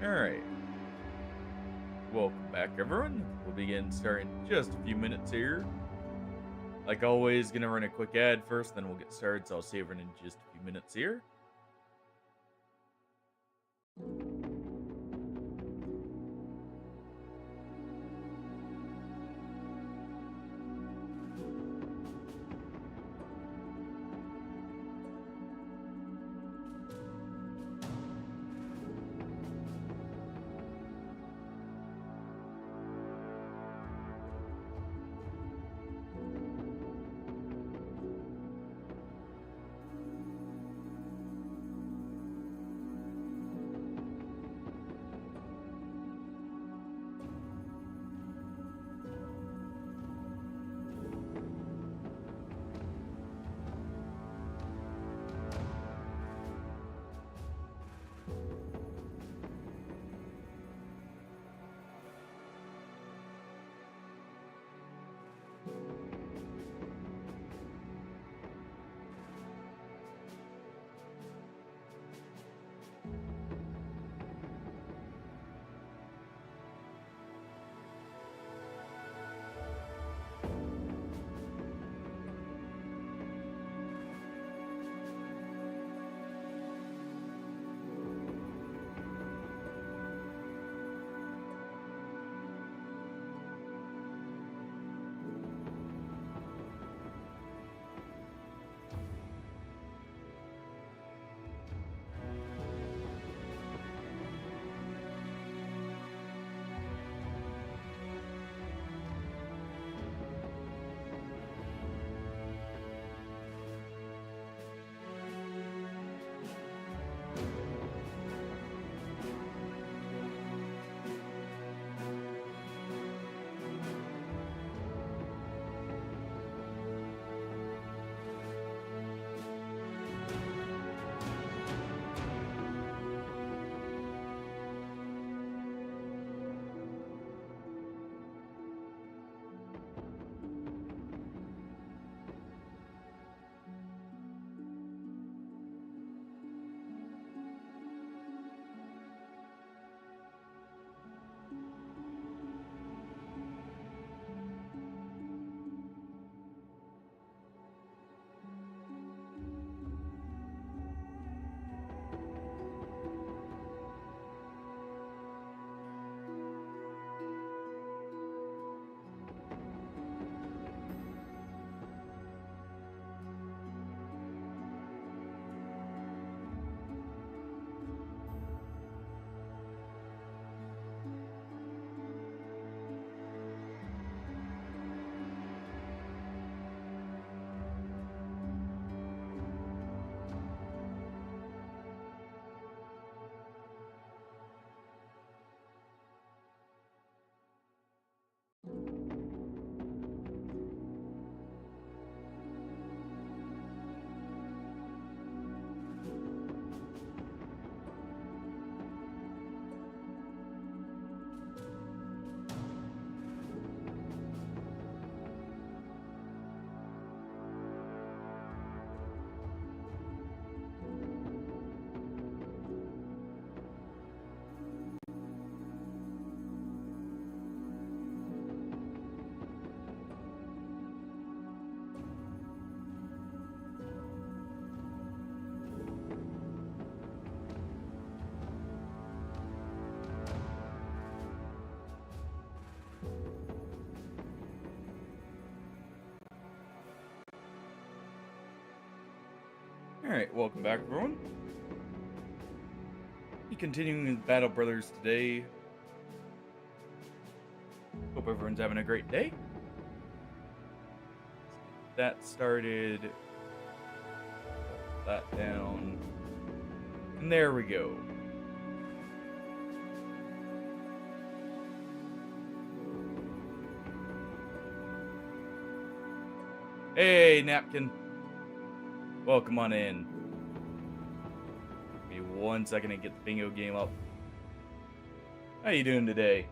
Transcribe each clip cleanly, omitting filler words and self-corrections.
All right. Welcome back, everyone. We'll begin starting in just a few minutes here. Like always, gonna run a quick ad first, then we'll get started. So I'll see everyone in just a few minutes here. All right. Welcome back, everyone. Be continuing with Battle Brothers today. Hope everyone's having a great day. That started. That down. And there we go. Hey, Napkin. Welcome on in. Give me 1 second to get the bingo game up. How you doing today?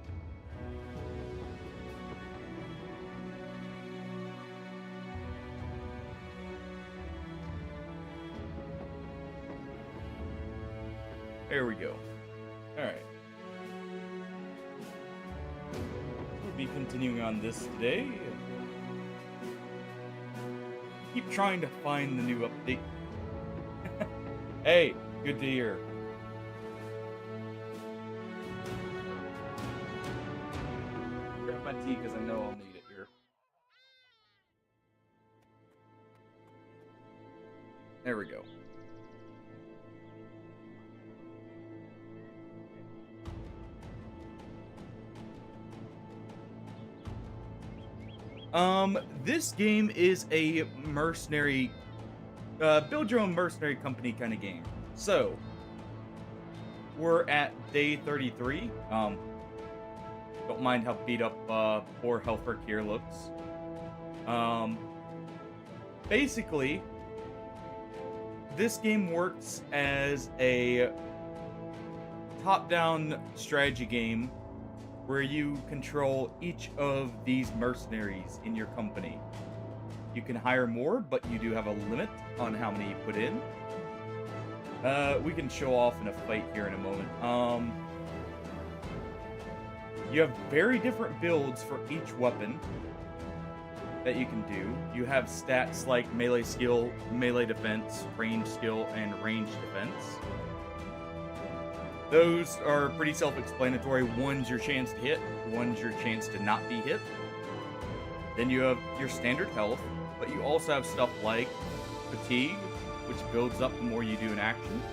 There we go. All right. be continuing on this today. Keep trying to find the new update. Hey, good to hear. Grab my tea because I know I'll need it here. There we go. This game is a mercenary, build your own mercenary company kind of game. So, we're at day 33. Don't mind how beat up, poor Helfer here looks. Basically, this game works as a top-down strategy game where you control each of these mercenaries in your company. You can hire more, but you do have a limit on how many you put in. We can show off in a fight here in a moment. You have very different builds for each weapon that you can do. You have stats like melee skill, melee defense, range skill, and range defense. Those are pretty self-explanatory. One's your chance to hit, one's your chance to not be hit. Then you have your standard health, but you also have stuff like fatigue, which builds up the more you do in action.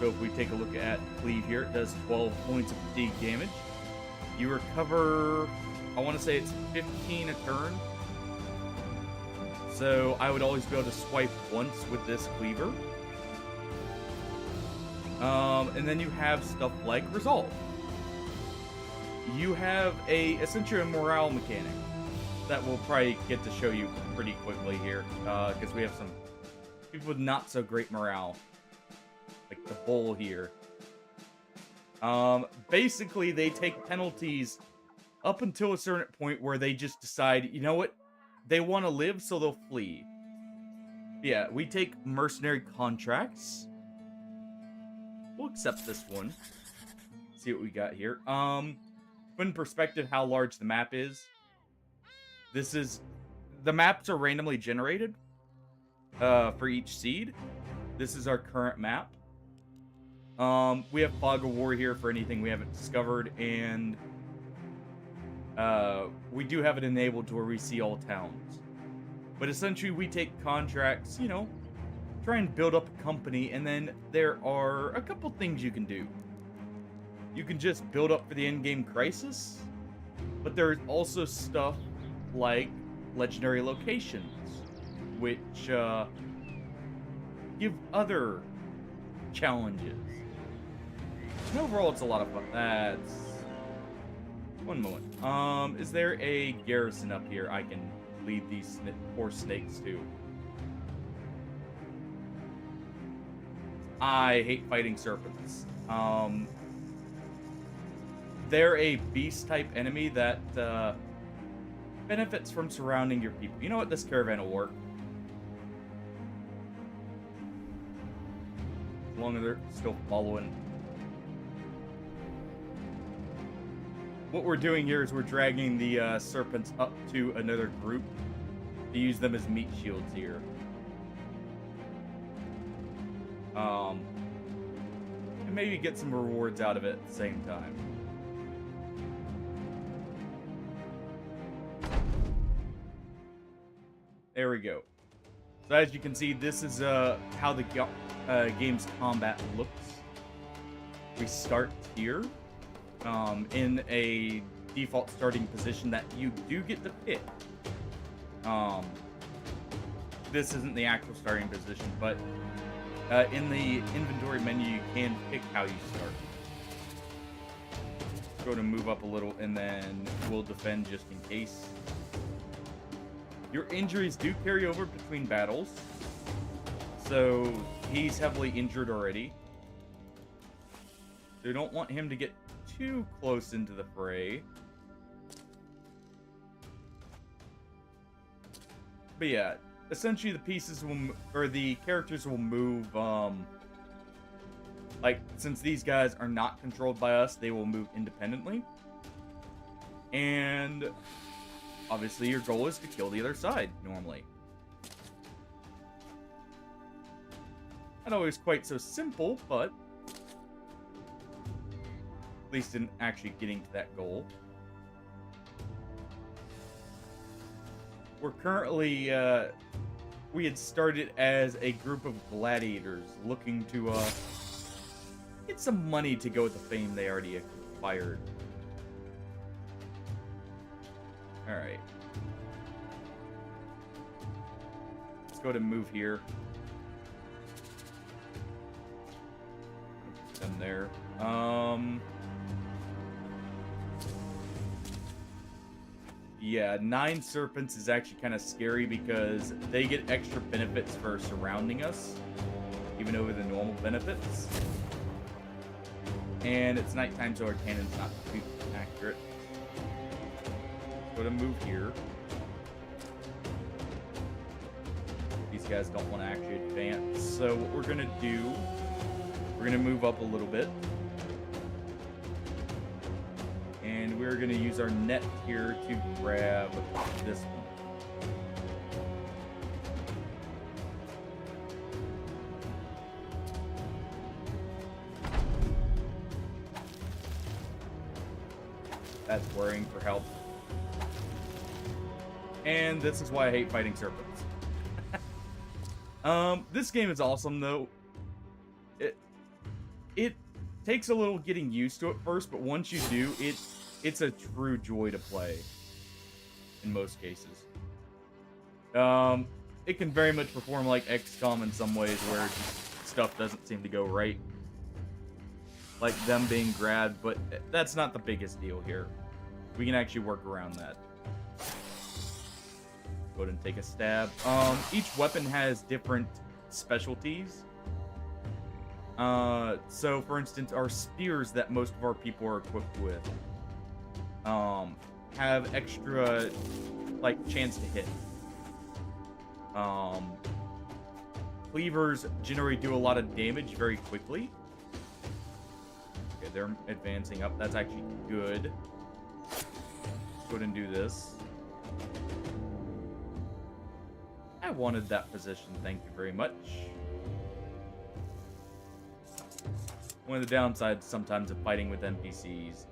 So if we take a look at cleave here, it does 12 points of fatigue damage. You recover, I want to say it's 15 a turn. So I would always be able to swipe once with this cleaver. And then you have stuff like Resolve. You have essentially a morale mechanic that we'll probably get to show you pretty quickly here, because we have some people with not so great morale, like the bull here. Basically, they take penalties up until a certain point where they just decide, you know what, they want to live, so they'll flee. Yeah, we take mercenary contracts. We'll accept this one. See what we got here. Put in perspective how large the map is. The maps are randomly generated for each seed. This is our current map. We have Fog of War here for anything we haven't discovered, and we do have it enabled to where we see all towns. But essentially, we take contracts, you know, try and build up a company, and then there are a couple things you can do. You can just build up for the endgame crisis, but there's also stuff like legendary locations, which give other challenges. And overall, it's a lot of fun. That's... One moment. Is there a garrison up here I can lead these poor snakes to? I hate fighting serpents. They're a beast-type enemy that benefits from surrounding your people. You know what? This caravan will work. As long as they're still following. What we're doing here is we're dragging the serpents up to another group to use them as meat shields here. And maybe get some rewards out of it at the same time. There we go. So as you can see, this is how the game's combat looks. We start here in a default starting position that you do get to pick. This isn't the actual starting position, but in the inventory menu, you can pick how you start. Go to move up a little, and then we'll defend just in case. Your injuries do carry over between battles, so he's heavily injured already. So you don't want him to get too close into the fray. But yeah, essentially the pieces will, or the characters will move, like, since these guys are not controlled by us, they will move independently. And obviously your goal is to kill the other side, normally. Not always quite so simple, but at least in actually getting to that goal. We're currently, we had started as a group of gladiators looking to, get some money to go with the fame they already acquired. Alright. Let's go ahead and move here. Put them there. Yeah, 9 serpents is actually kind of scary because they get extra benefits for surrounding us, even over the normal benefits. And it's nighttime, so our cannon's not too accurate. Go to move here. These guys don't want to actually advance. So what we're gonna do, we're gonna move up a little bit. And we're gonna use our net here to grab this one. That's worrying for help. And this is why I hate fighting serpents. This game is awesome though. It takes a little getting used to it first, but once you do, it's a true joy to play. In most cases. It can very much perform like XCOM in some ways where just stuff doesn't seem to go right. Like them being grabbed, but that's not the biggest deal here. We can actually work around that. Go ahead and take a stab. Each weapon has different specialties. So for instance, our spears that most of our people are equipped with, have extra, like, chance to hit. Cleavers generally do a lot of damage very quickly. Okay, they're advancing up. That's actually good. Go ahead and do this. I wanted that position, thank you very much. One of the downsides sometimes of fighting with NPCs.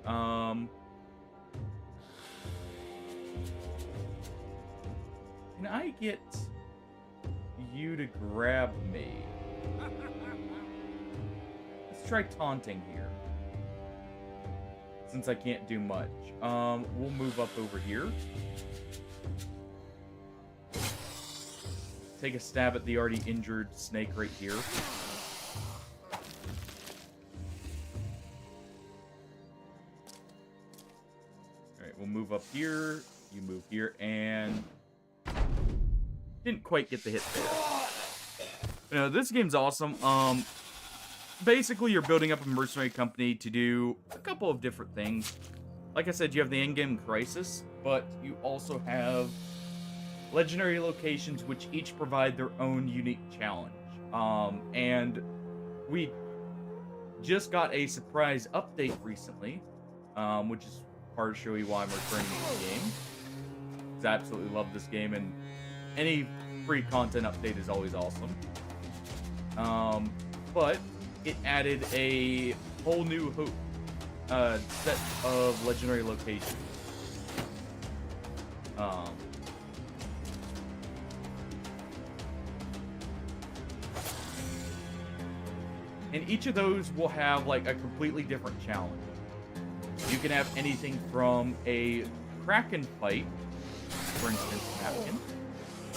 Can I get you to grab me? Let's try taunting here. Since I can't do much. We'll move up over here. Take a stab at the already injured snake right here. Alright, we'll move up here. You move here, and didn't quite get the hit there. You know, this game's awesome. Basically, you're building up a mercenary company to do a couple of different things. Like I said, you have the in-game crisis, but you also have legendary locations which each provide their own unique challenge. And we just got a surprise update recently, which is partially why I'm returning to the game. Because I absolutely love this game, and any free content update is always awesome. But it added a whole new set of legendary locations. And each of those will have like a completely different challenge. You can have anything from a Kraken fight, for instance, Kraken,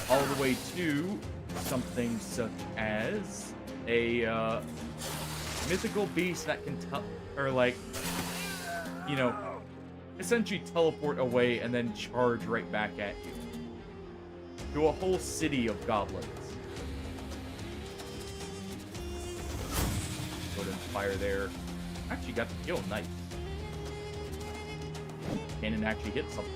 all the way to something such as a mythical beast that can essentially teleport away and then charge right back at you. To a whole city of goblins. Go ahead and fire there. Actually got the kill, nice. Cannon actually hit something.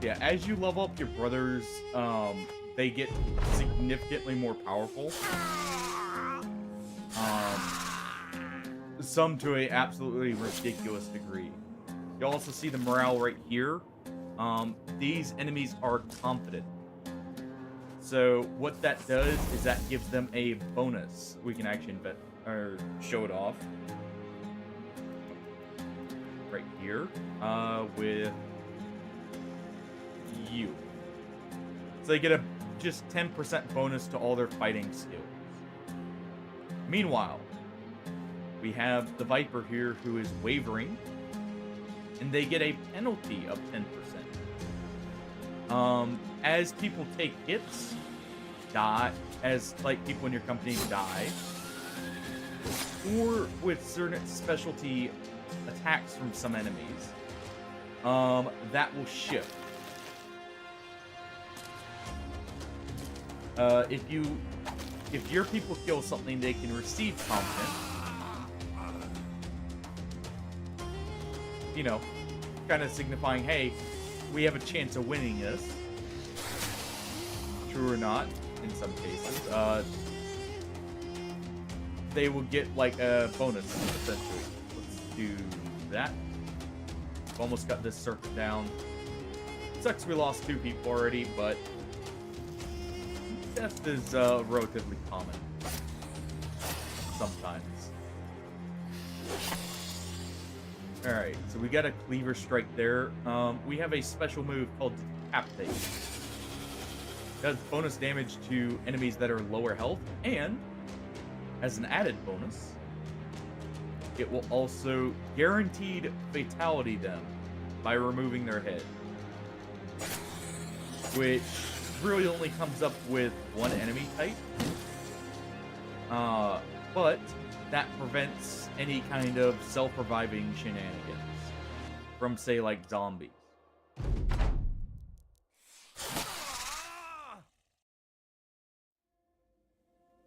Yeah, as you level up your brothers, they get significantly more powerful. some to a absolutely ridiculous degree. You also see the morale right here. These enemies are confident. So what that does is that gives them a bonus. We can actually show it off right here with you. So they get a just 10% bonus to all their fighting skills. Meanwhile, we have the Viper here who is wavering, and they get a penalty of 10%. As people take hits, die, as like people in your company die, or with certain specialty attacks from some enemies, that will shift. If your people kill something, they can receive confidence. You know, kind of signifying, hey, we have a chance of winning this. True or not, in some cases. They will get like a bonus, essentially. Let's do that. Almost got this circuit down. Sucks we lost 2 people already, but death is relatively common. Sometimes. Alright, so we got a cleaver strike there. We have a special move called Decapitate. Does bonus damage to enemies that are lower health, and as an added bonus, it will also guaranteed fatality them by removing their head. Which really only comes up with one enemy type. But that prevents any kind of self-reviving shenanigans from, say, like zombies.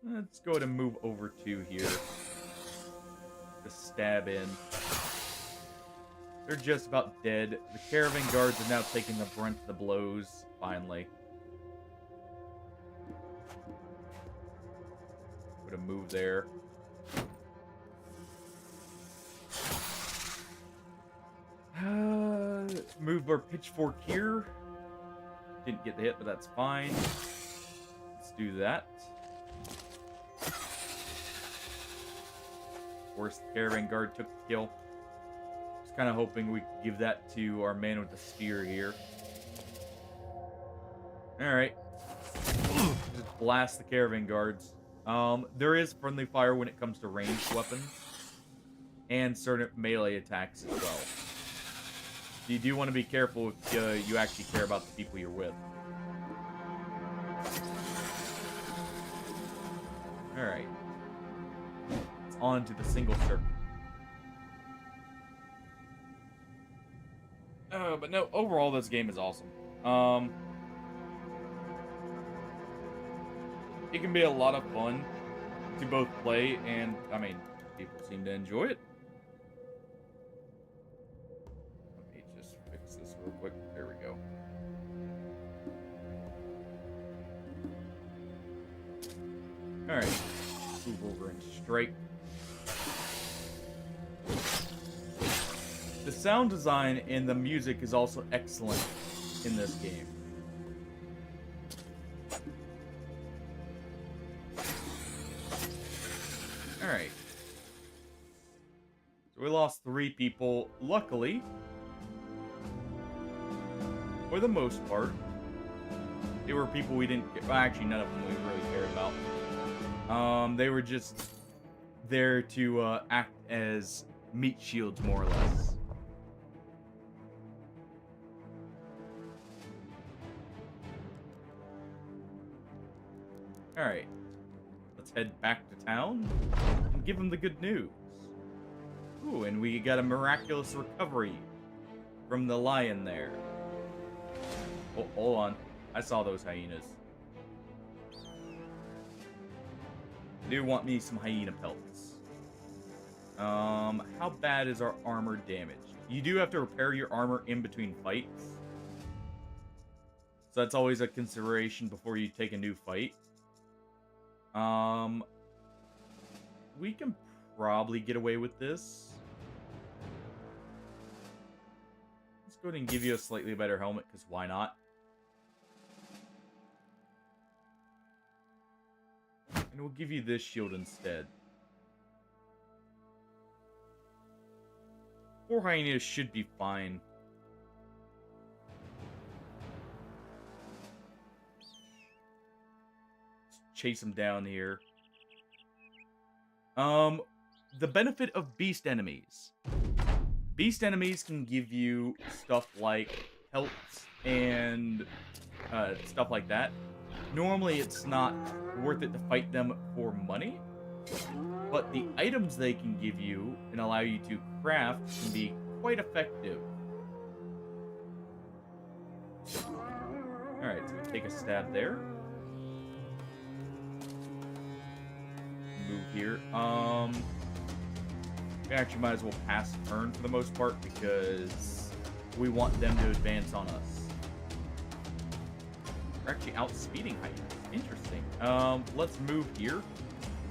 Let's go ahead and move over to here. Just stab in. They're just about dead. The caravan guards are now taking the brunt of the blows, finally. Put a move there. Move our pitchfork here. Didn't get the hit, but that's fine. Let's do that. Of course, the caravan guard took the kill. Just kind of hoping we could give that to our man with the spear here. Alright. Just blast the caravan guards. There is friendly fire when it comes to ranged weapons. And certain melee attacks as well. You do want to be careful if you actually care about the people you're with. Alright. It's on to the single circuit. But no, overall this game is awesome. It can be a lot of fun to both play and, I mean, people seem to enjoy it. This real quick. There we go. Alright. Move over and strike. The sound design and the music is also excellent in this game. Alright. So we lost 3 people. Luckily, for the most part, they were people we didn't... Well, actually, none of them we really cared about. They were just there to act as meat shields, more or less. Alright. Let's head back to town and give them the good news. Ooh, and we got a miraculous recovery from the lion there. Oh, hold on. I saw those hyenas. I do want me some hyena pelts. How bad is our armor damaged? You do have to repair your armor in between fights. So that's always a consideration before you take a new fight. We can probably get away with this. Let's go ahead and give you a slightly better helmet, because why not? And we'll give you this shield instead. 4 hyenas should be fine. Let's chase them down here. The benefit of beast enemies. Beast enemies can give you stuff like pelts and stuff like that. Normally, it's not worth it to fight them for money, but the items they can give you and allow you to craft can be quite effective. Alright, so we take a stab there. Move here. We actually might as well pass turn for the most part because we want them to advance on us. We're actually outspeeding hyenas. Interesting. Let's move here.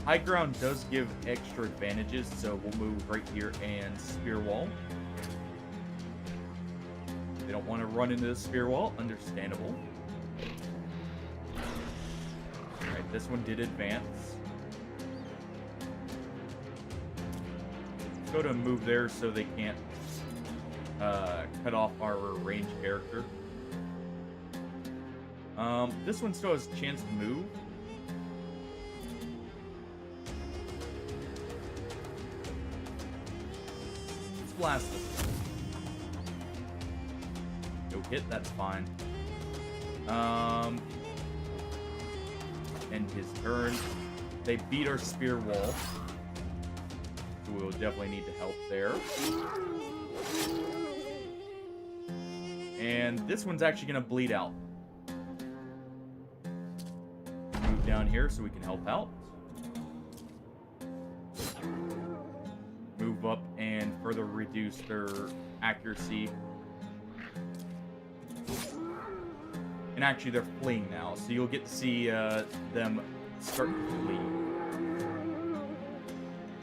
High ground does give extra advantages, so we'll move right here and spear wall. They don't want to run into the spear wall. Understandable. Alright, this one did advance. Go to move there so they can't cut off our ranged character. This one still has a chance to move. Let's blast this. No hit, that's fine. End his turn. They beat our spear wall. So we'll definitely need to help there. And this one's actually going to bleed out. Move down here so we can help out. Move up and further reduce their accuracy. And actually, they're fleeing now, so you'll get to see them start to flee.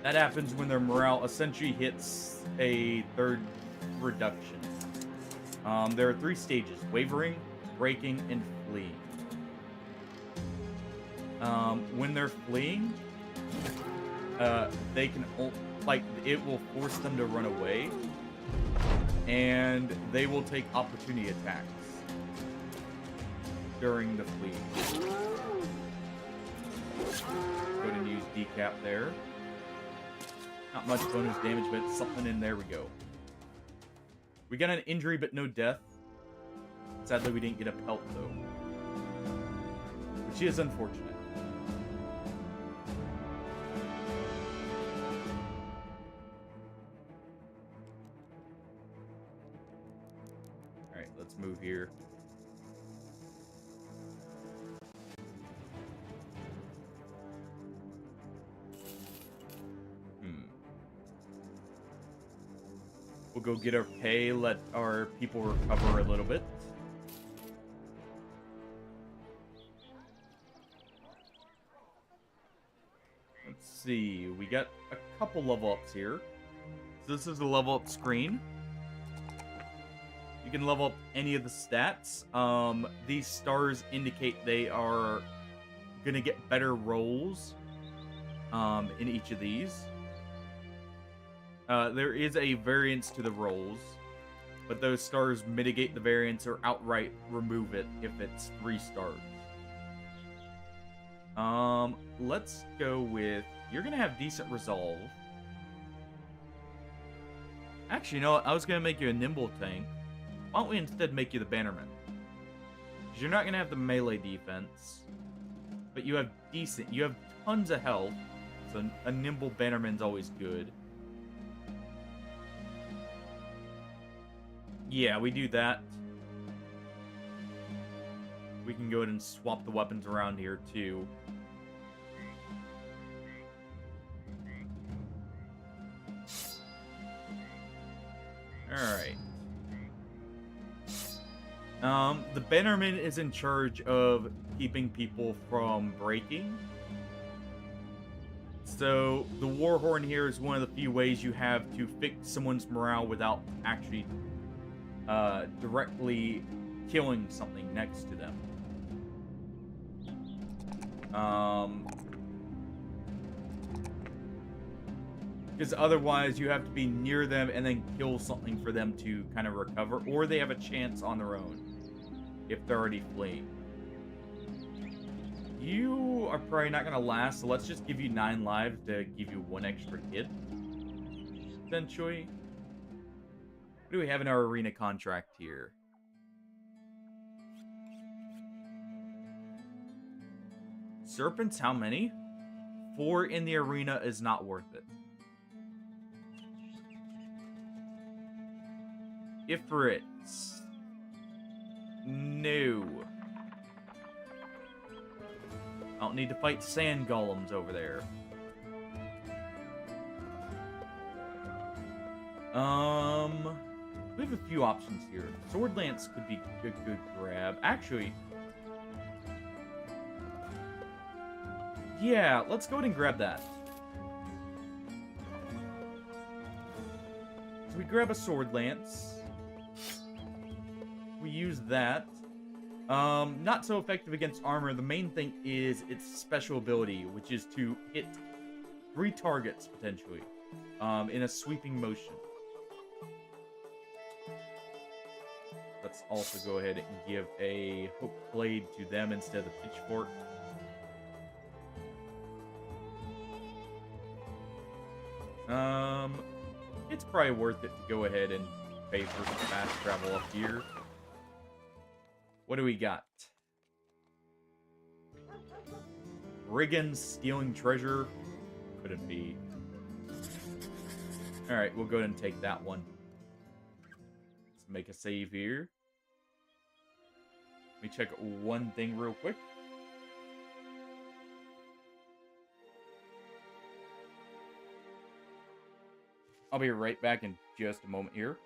That happens when their morale essentially hits a third reduction. There are 3 stages: wavering, breaking, and fleeing. When they're fleeing, they can, it will force them to run away, and they will take opportunity attacks during the flee. Go ahead and use decap there. Not much bonus damage, but something in there we go. We got an injury, but no death. Sadly, we didn't get a pelt, though. Which is unfortunate. Alright, let's move here. We'll go get our pay, let our people recover a little bit. Let's see, we got a couple level ups here. So this is the level up screen. You can level up any of the stats. These stars indicate they are gonna get better rolls in each of these. There is a variance to the rolls, but those stars mitigate the variance or outright remove it if it's 3 stars. Let's go with, you're gonna have decent resolve. Actually, you know what? I was gonna make you a nimble tank. Why don't we instead make you the bannerman? Because you're not gonna have the melee defense, but you have tons of health, so a nimble bannerman's always good. Yeah, we do that. We can go ahead and swap the weapons around here, too. Alright. The bannerman is in charge of keeping people from breaking. So the war horn here is one of the few ways you have to fix someone's morale without actually directly killing something next to them. Because otherwise you have to be near them and then kill something for them to kind of recover, or they have a chance on their own if they're already fleeing. You are probably not going to last, so let's just give you 9 lives to give you 1 extra hit, essentially. What do we have in our arena contract here? Serpents, how many? 4 in the arena is not worth it. Ifrits. No. I don't need to fight sand golems over there. We have a few options here. Sword Lance could be a good grab. Actually, yeah, let's go ahead and grab that. So we grab a Sword Lance. We use that. Not so effective against armor. The main thing is its special ability, which is to hit 3 targets, potentially, in a sweeping motion. Let's also go ahead and give a Hook Blade to them instead of the Pitchfork. It's probably worth it to go ahead and pay for some fast travel up here. What do we got? Brigands stealing treasure? Couldn't be. Alright, we'll go ahead and take that one. Let's make a save here. Let me check one thing real quick. I'll be right back in just a moment here.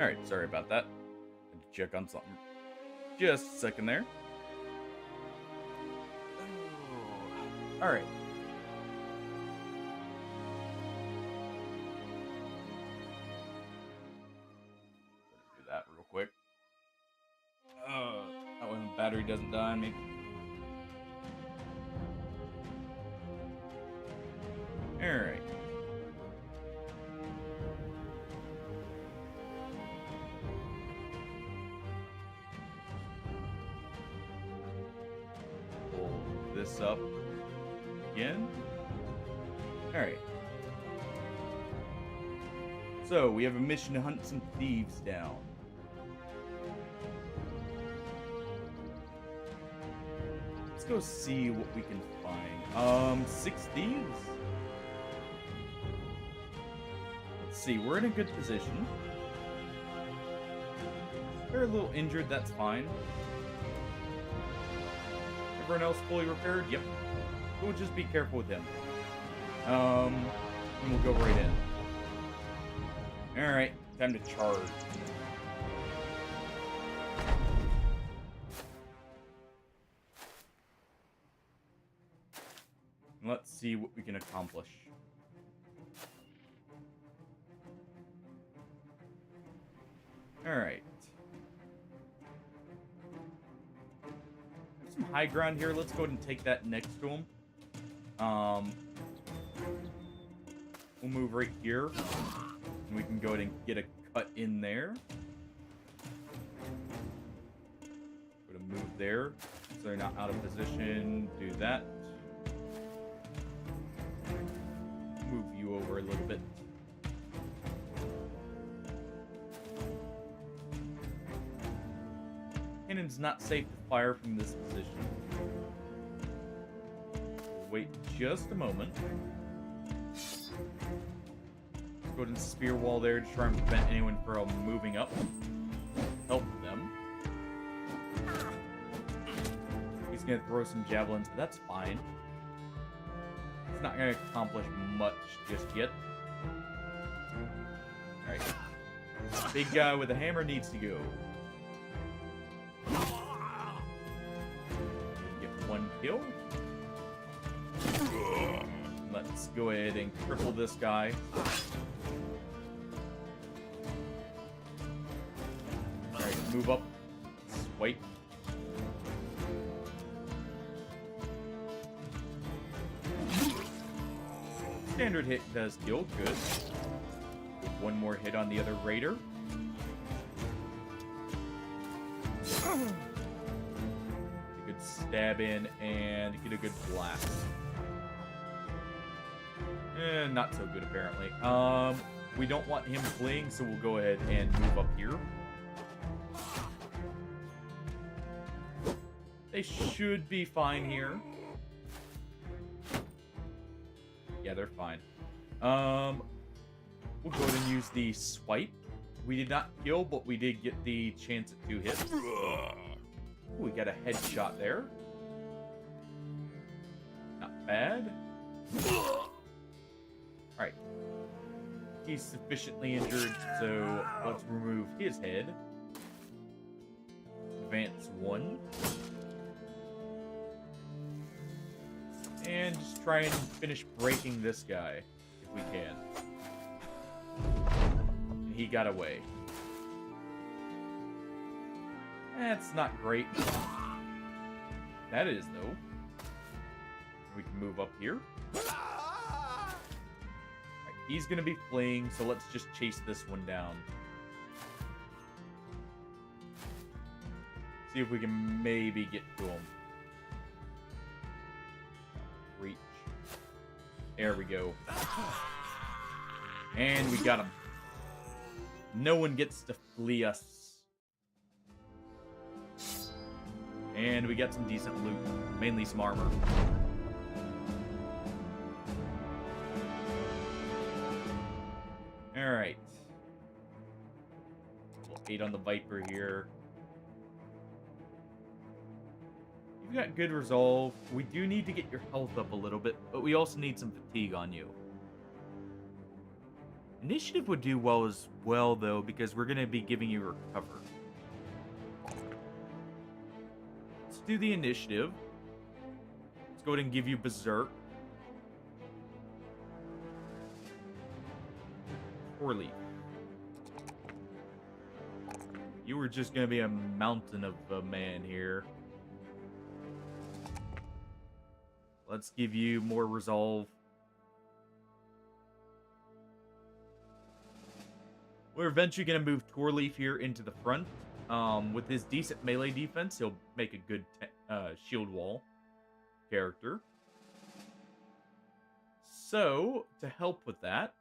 Alright, sorry about that. Had to check on something. Just a second there. Alright. Do that real quick. That way the battery doesn't die on me. Alright. This up again. Alright. So, we have a mission to hunt some thieves down. Let's go see what we can find. 6 thieves? Let's see, we're in a good position. They're a little injured, that's fine. Everyone else fully repaired? Yep. We'll just be careful with him. And we'll go right in. Alright, time to charge. Let's see what we can accomplish. Alright. Some high ground here. Let's go ahead and take that next to him. We'll move right here. And we can go ahead and get a cut in there. Go to move there. So they're not out of position. Do that. little bit. Cannon's not safe to fire from this position. We'll wait just a moment. Let's go ahead and spear wall there to try and prevent anyone from moving up. Help them. He's going to throw some javelins, but that's fine. It's not going to accomplish much just yet. Alright. Big guy with a hammer needs to go. Get one kill. Let's go ahead and cripple this guy. Alright, move up. Swipe. Standard hit does kill, good. One more hit on the other raider. A good stab in and get a good blast. Not so good apparently. We don't want him fleeing, so we'll go ahead and move up here. They should be fine here. Yeah, they're fine. We'll go ahead and use the swipe. We did not kill, but we did get the chance at 2 hits. Ooh, we got a headshot there. Not bad. Alright. He's sufficiently injured, so let's remove his head. Advance 1. And just try and finish breaking this guy, if we can. And he got away. That's not great. That is, though. We can move up here. Right, he's going to be fleeing, so let's just chase this one down. See if we can maybe get to him. Reach. There we go. And we got him. No one gets to flee us. And we got some decent loot. Mainly some armor. Alright. 8 on the Viper here. You've got good resolve. We do need to get your health up a little bit, but we also need some fatigue on you. Initiative would do well as well, though, because we're going to be giving you recover. Let's do the initiative. Let's go ahead and give you Berserk. Poorly. You were just going to be a mountain of a man here. Let's give you more resolve. We're eventually going to move Torleaf here into the front. With his decent melee defense, he'll make a good shield wall character. So, to help with that,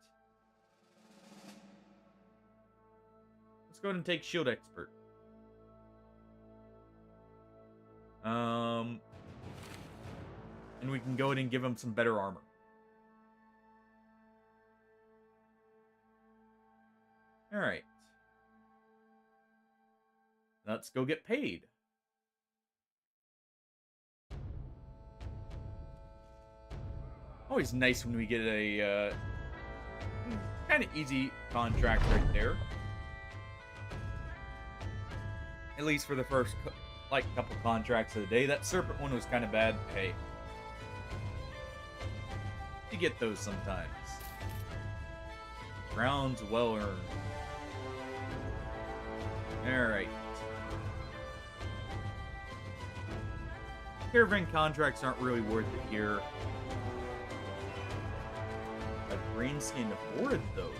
let's go ahead and take Shield Expert. And we can go ahead and give him some better armor. Alright. Let's go get paid. Always nice when we get a kind of easy contract right there. At least for the first couple contracts of the day. That Serpent one was kind of bad. Hey. You get those sometimes. Rounds well earned. Alright. Caravan contracts aren't really worth it here. A green-skinned horde, though.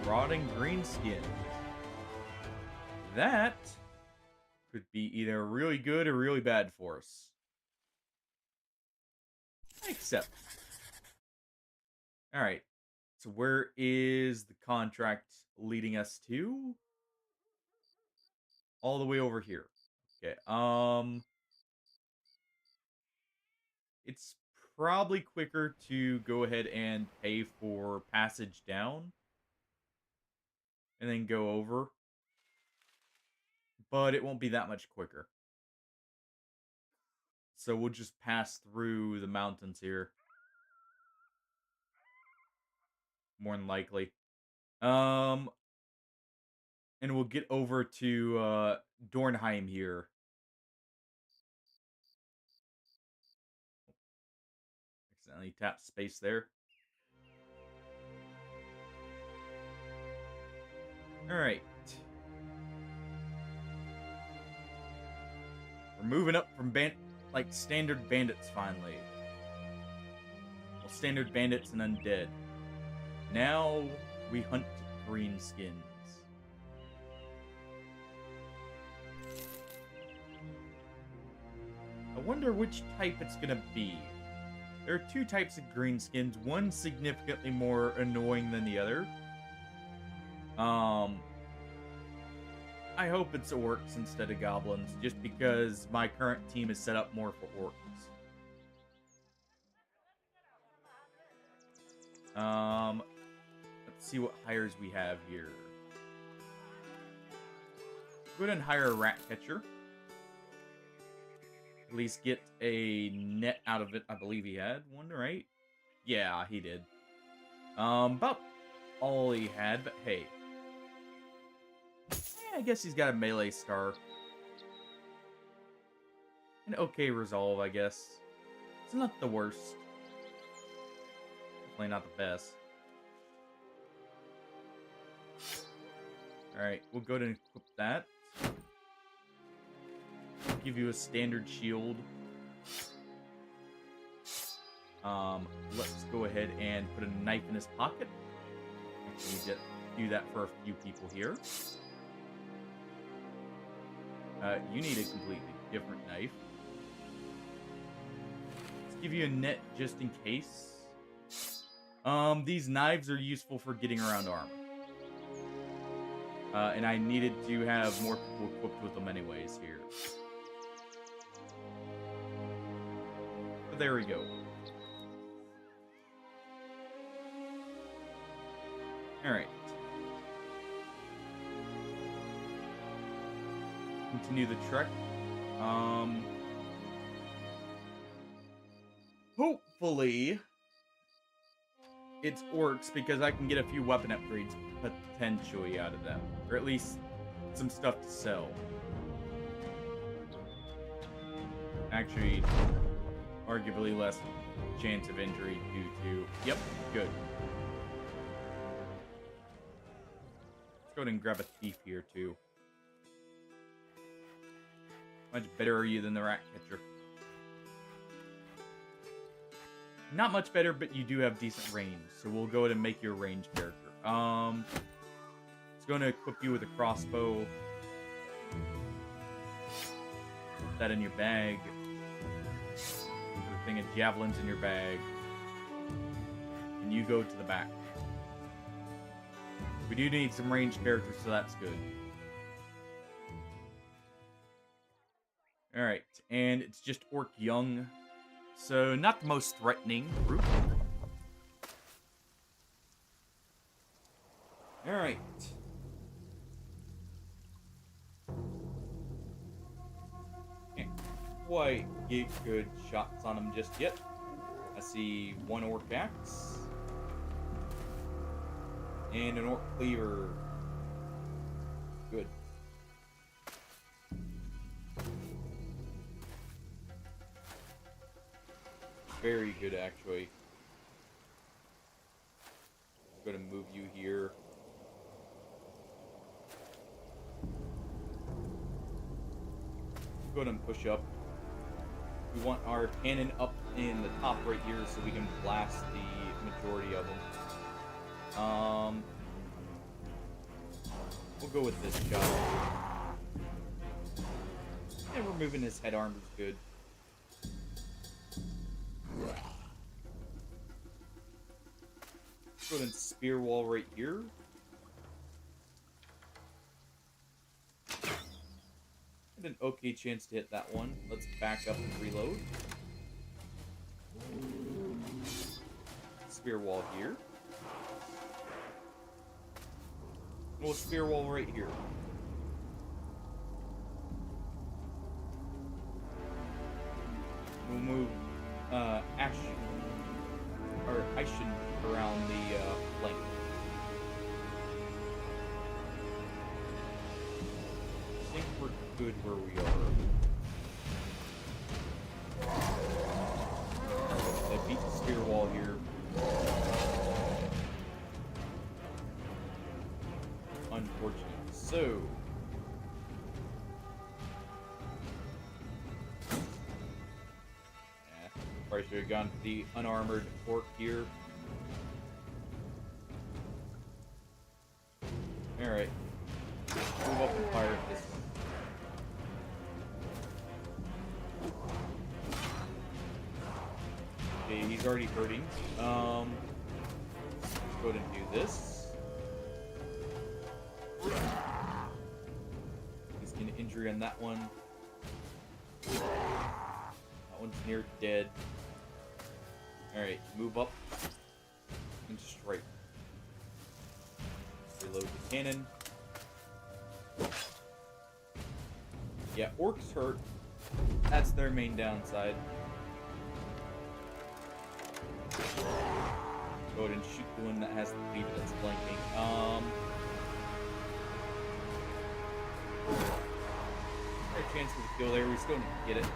Rotting greenskin. That could be either really good or really bad for us. I accept. All right. So where is the contract leading us to? All the way over here. Okay. It's probably quicker to go ahead and pay for passage down and then go over, but it won't be that much quicker. So we'll just pass through the mountains here, more than likely. Um, and we'll get over to Dornheim here. Accidentally tapped space there. All right. We're moving up from standard bandits finally. Well, standard bandits and undead. Now we hunt greenskins. I wonder which type it's gonna be. There are two types of greenskins, one significantly more annoying than the other. I hope it's orcs instead of goblins, just because my current team is set up more for orcs. Let's see what hires we have here. Go ahead and hire a rat catcher. At least get a net out of it. I believe he had one, right? Yeah, he did. About all he had, but hey. I guess he's got a melee star. An okay resolve, I guess. It's not the worst. Definitely not the best. Alright, we'll go ahead and equip that. Give you a standard shield. Let's go ahead and put a knife in his pocket. Actually, need to do that for a few people here. You need a completely different knife. Let's give you a net just in case. These knives are useful for getting around armor. And I needed to have more people equipped with them anyways here. But there we go. Alright. Continue the trek. Hopefully it's orcs because I can get a few weapon upgrades potentially out of them. Or at least some stuff to sell. Actually, arguably less chance of injury due to... Yep, good. Let's go ahead and grab a thief here too. How much better are you than the rat catcher? Not much better, but you do have decent range. So we'll go ahead and make you a ranged character. It's going to equip you with a crossbow. Put that in your bag. Put a thing of javelins in your bag. And you go to the back. We do need some ranged characters, so that's good. Alright, and it's just Orc Young. So, not the most threatening group. Alright. Can't quite get good shots on them just yet. I see one Orc Axe. And an Orc Cleaver. Good. Very good, actually. I'm going to move you here. Go ahead and push up. We want our cannon up in the top right here so we can blast the majority of them. We'll go with this shot. And removing his head armor is good. Go ahead and spear wall right here. And an okay chance to hit that one. Let's back up and reload. Spear wall here. We'll spear wall right here. We'll move Ashen around the flank. I think we're good where we are. I beat the spear wall here. Unfortunate. So probably should have gone to the unarmored orc here. Alright. Move up and fire at this one. Okay, he's already hurting. Let's go ahead and do this. He's getting injury on that one. That one's near dead. Alright, move up and strike. Reload the cannon. Yeah, orcs hurt. That's their main downside. Go ahead and shoot the one that has the lead that's flanking. A chance for the kill there. We still need to get it.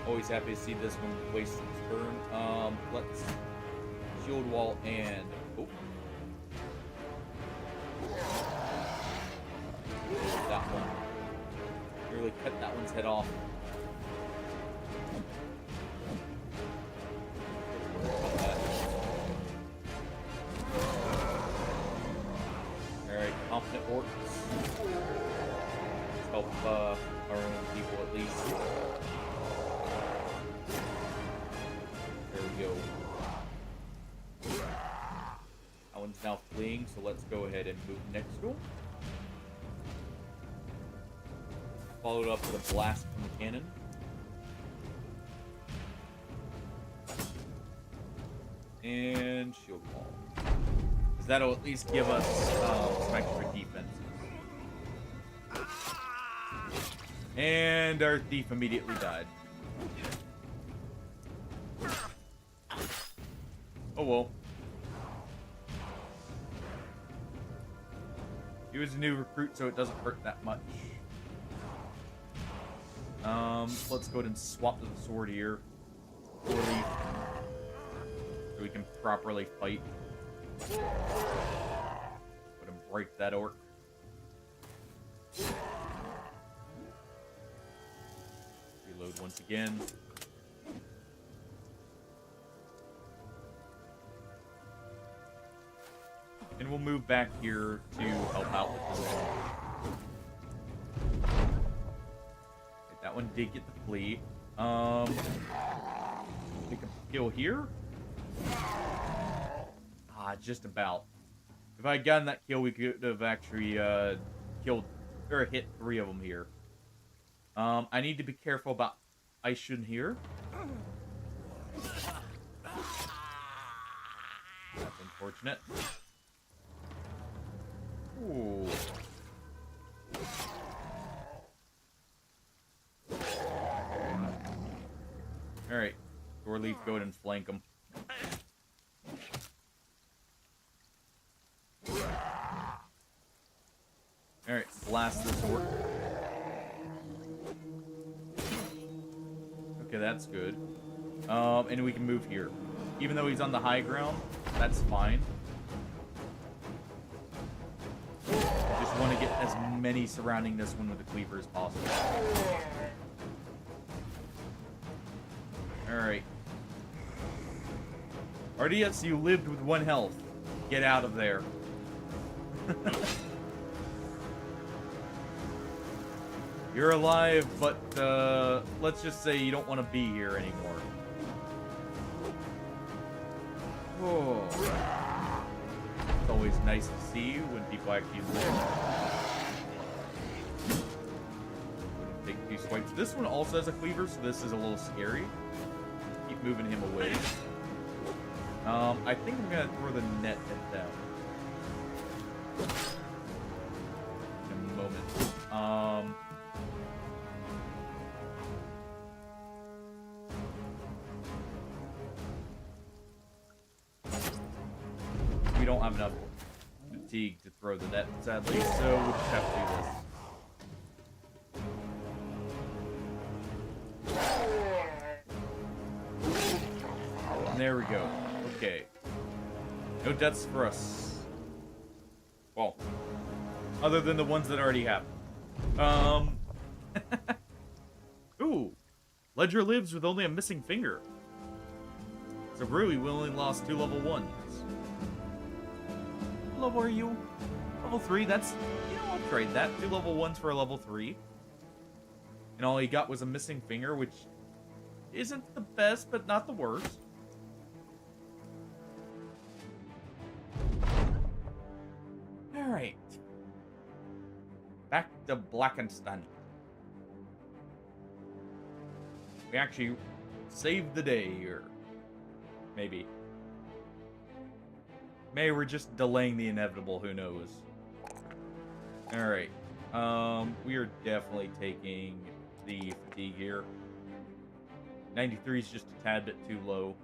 Always happy to see this one waste its turn. Let's shield wall and that one. Really cut that one's head off. Alright, confident orcs. Let's help our own people at least. There we go. That one's now fleeing, so let's go ahead and move next to him. Followed up with a blast from the cannon. And shield wall. Because that'll at least give us some extra defense. And our thief immediately died. Oh well. He was a new recruit, so it doesn't hurt that much. Let's go ahead and swap to the sword here. So we can properly fight. Go ahead and break that orc. Reload once again. And we'll move back here to help out with this. That one did get the flea. Pick up a kill here. Just about. If I had gotten that kill, we could have actually killed or hit 3 of them here. I need to be careful about Aishin here. That's unfortunate. Ooh. Alright. Goreleaf, go ahead and flank him. Alright, blast this orc. Okay, that's good. And we can move here. Even though he's on the high ground, that's fine. Just want to get as many surrounding this one with the cleaver as possible. Alright. RDS, you lived with 1 health. Get out of there. You're alive, but let's just say you don't want to be here anymore. Oh. It's always nice to see when people actually live. Take 2 swipes. This one also has a cleaver, so this is a little scary. Keep moving him away. I think I'm gonna throw the net at them. In a moment. We don't have enough fatigue to throw the net, sadly, so we'll just have to do this. And there we go. Okay. No deaths for us. Well, other than the ones that already happened. Ooh. Ledger lives with only a missing finger. So really, we only lost 2 level 1s. What level are you? Level 3, that's... You know, I'll trade that. 2 level 1s for a level 3. And all he got was a missing finger, which isn't the best, but not the worst. Alright. Back to Blackenstein. We actually saved the day here. Maybe. Maybe we're just delaying the inevitable, who knows. Alright. We are definitely taking the fatigue here. 93 is just a tad bit too low.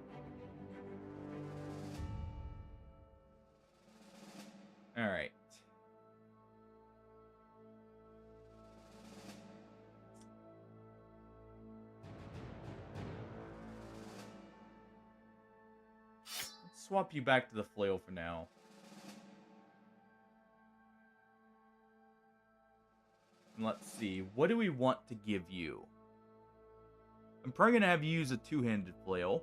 Alright. Let's swap you back to the flail for now. And let's see, what do we want to give you? I'm probably going to have you use a 2-handed flail.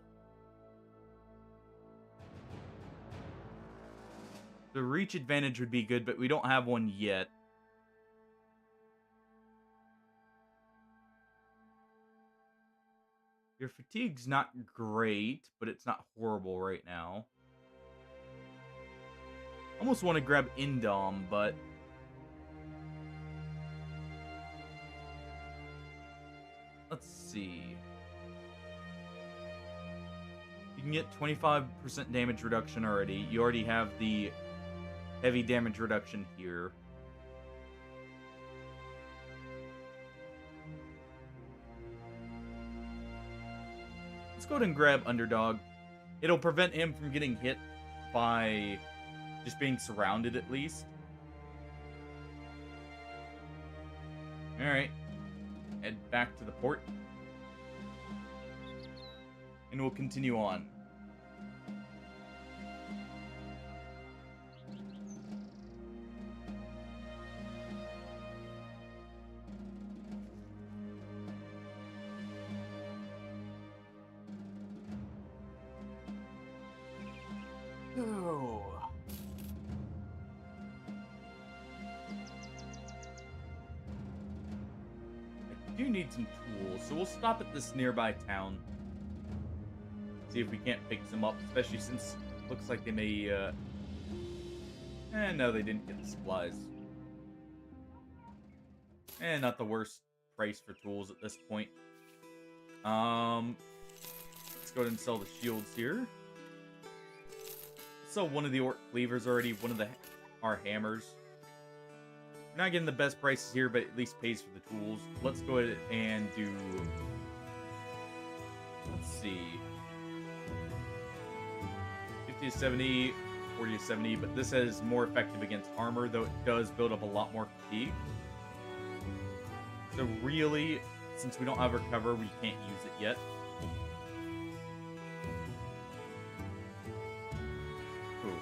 The reach advantage would be good, but we don't have one yet. Your fatigue's not great, but it's not horrible right now. Almost want to grab Indom, but... Let's see. You can get 25% damage reduction already. You already have the heavy damage reduction here. Let's go ahead and grab Underdog. It'll prevent him from getting hit by just being surrounded at least. Alright. Head back to the port. And we'll continue on. Oh. I do need some tools, so we'll stop at this nearby town. See if we can't pick some up, especially since it looks like they may, no, they didn't get the supplies. Not the worst price for tools at this point. Let's go ahead and sell the shields here. Sell one of the orc cleavers already, one of our hammers. We're not getting the best prices here, but at least pays for the tools. Let's go ahead and do... Let's see... 50 to 70, 40 to 70, but this is more effective against armor, though it does build up a lot more fatigue. So really, since we don't have recover, we can't use it yet. Ooh.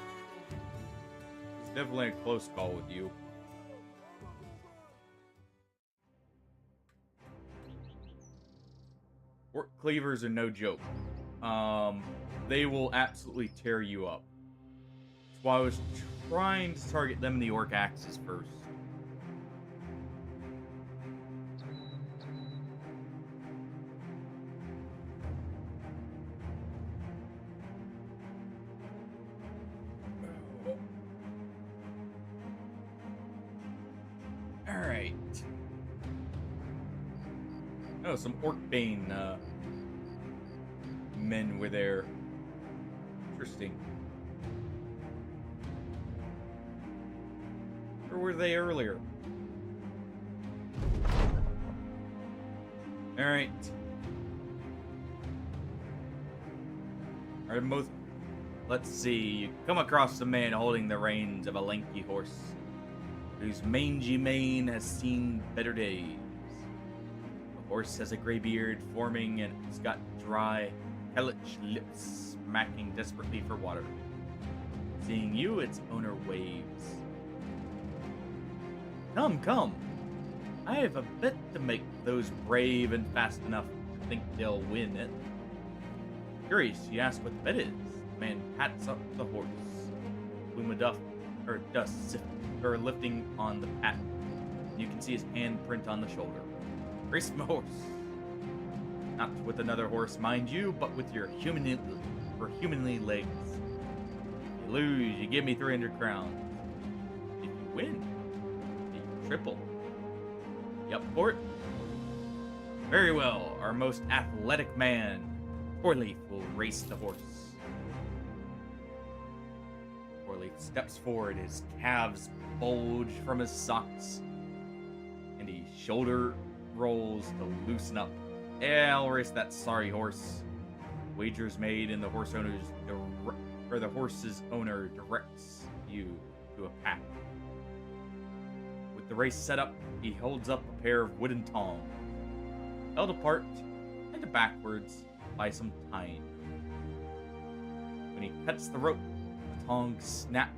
It's definitely a close call with you. Orc cleavers are no joke. They will absolutely tear you up. That's why I was trying to target them in the orc axes first. right. Oh, some Orcbane men were there. Interesting. Or were they earlier? Alright. Alright, most. Let's see. You come across a man holding the reins of a lanky horse, whose mangy mane has seen better days. The horse has a gray beard forming, and it's got dry, hellish lips smacking desperately for water. Seeing you, its owner waves. Come, come. I have a bet to make those brave and fast enough to think they'll win it. Curious, you ask what the bet is. The man pats up the horse. Plume of dust lifting on the pat. You can see his handprint on the shoulder. Race my horse. Not with another horse, mind you, but with your humanly legs. If you lose, you give me 300 crowns. If you win, you triple. Yep, Port. Very well. Our most athletic man, Porleaf, will race the horse. Porleaf steps forward. His calves bulge from his socks, and he shoulder rolls to loosen up. Yeah, I'll race that sorry horse. Wagers made, and the horse's owner directs you to a pack. With the race set up, he holds up a pair of wooden tongs, held apart and backwards by some tying. When he cuts the rope, the tongs snap,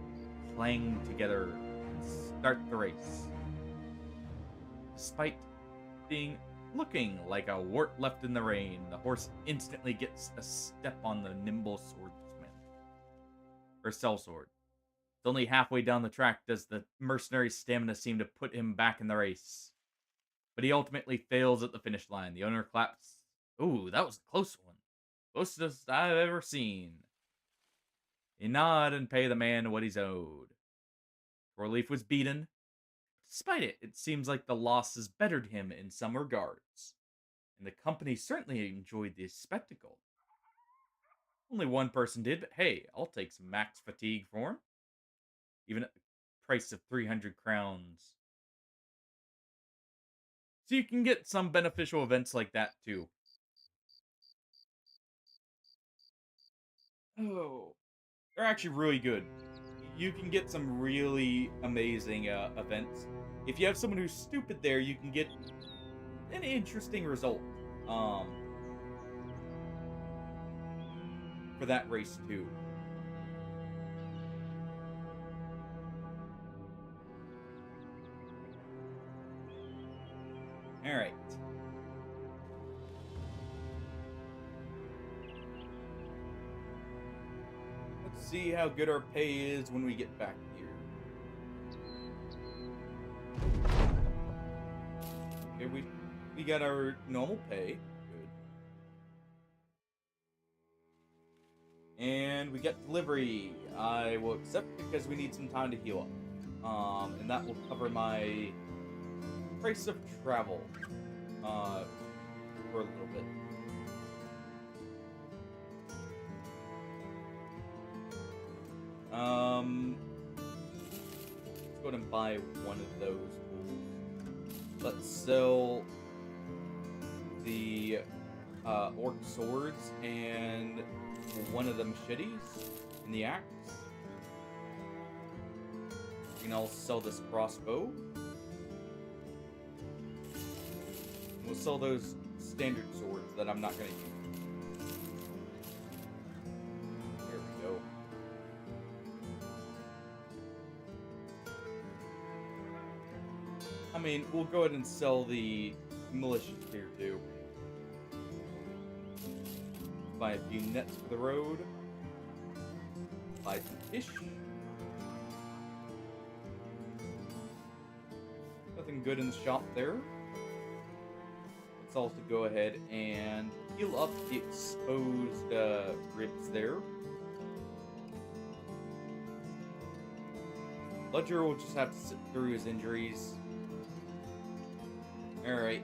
clang together, and start the race. Despite looking like a wart left in the rain, the horse instantly gets a step on the nimble swordsman, or sellsword. It's only halfway down the track does the mercenary's stamina seem to put him back in the race. But he ultimately fails at the finish line. The owner claps. Ooh, that was a close one. Closest I've ever seen. He nod and pay the man what he's owed. Porleaf was beaten. Despite it, it seems like the losses bettered him in some regards, and the company certainly enjoyed the spectacle. Only one person did, but hey, I'll take some max fatigue for him. Even at the price of 300 crowns. So you can get some beneficial events like that too. Oh, they're actually really good. You can get some really amazing events. If you have someone who's stupid there, you can get an interesting result for that race too. All right. Let's see how good our pay is when we get back here. Okay, we got our normal pay. Good. And we get delivery. I will accept because we need some time to heal up. And that will cover my price of travel for a little bit. Let's go ahead and buy one of those tools. Let's sell the orc swords and one of the machetes and the axe. And I'll sell this crossbow. We'll sell those standard swords that I'm not going to use. There we go. I mean, we'll go ahead and sell the militia here too. Buy a few nets for the road. Buy some fish. Nothing good in the shop there. Let's also go ahead and heal up the exposed ribs there. Ledger will just have to sit through his injuries. Alright.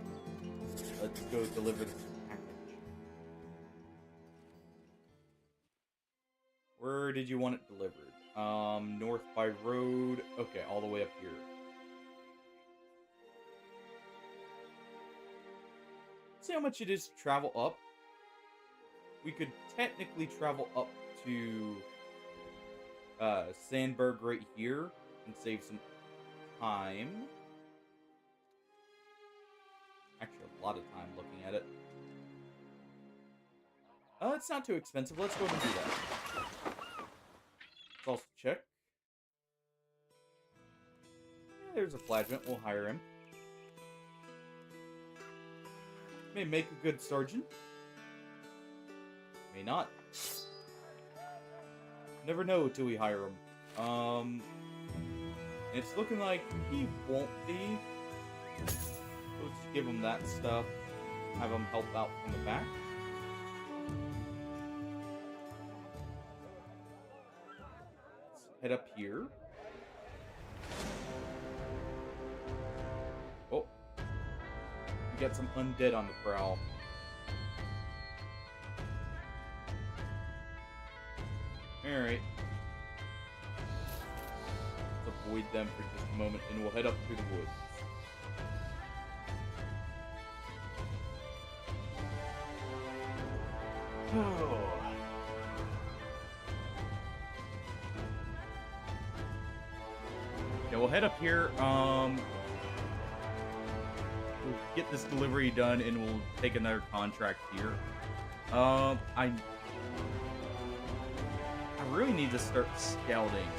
Let's go deliver this package. Where did you want it delivered? North by road. Okay, all the way up here. See how much it is to travel up? We could technically travel up to Sandberg right here and save some time. Actually, a lot of time looking at it. It's not too expensive. Let's go ahead and do that. Let's also check. There's a flagellant. We'll hire him. May make a good sergeant. May not. Never know till we hire him. It's looking like he won't be. Let's give him that stuff. Have him help out from the back. Let's head up here. Oh. We got some undead on the prowl. Alright. Let's avoid them for just a moment, and we'll head up through the woods. Oh. Yeah, we'll head up here. We'll get this delivery done, and we'll take another contract here. I really need to start scouting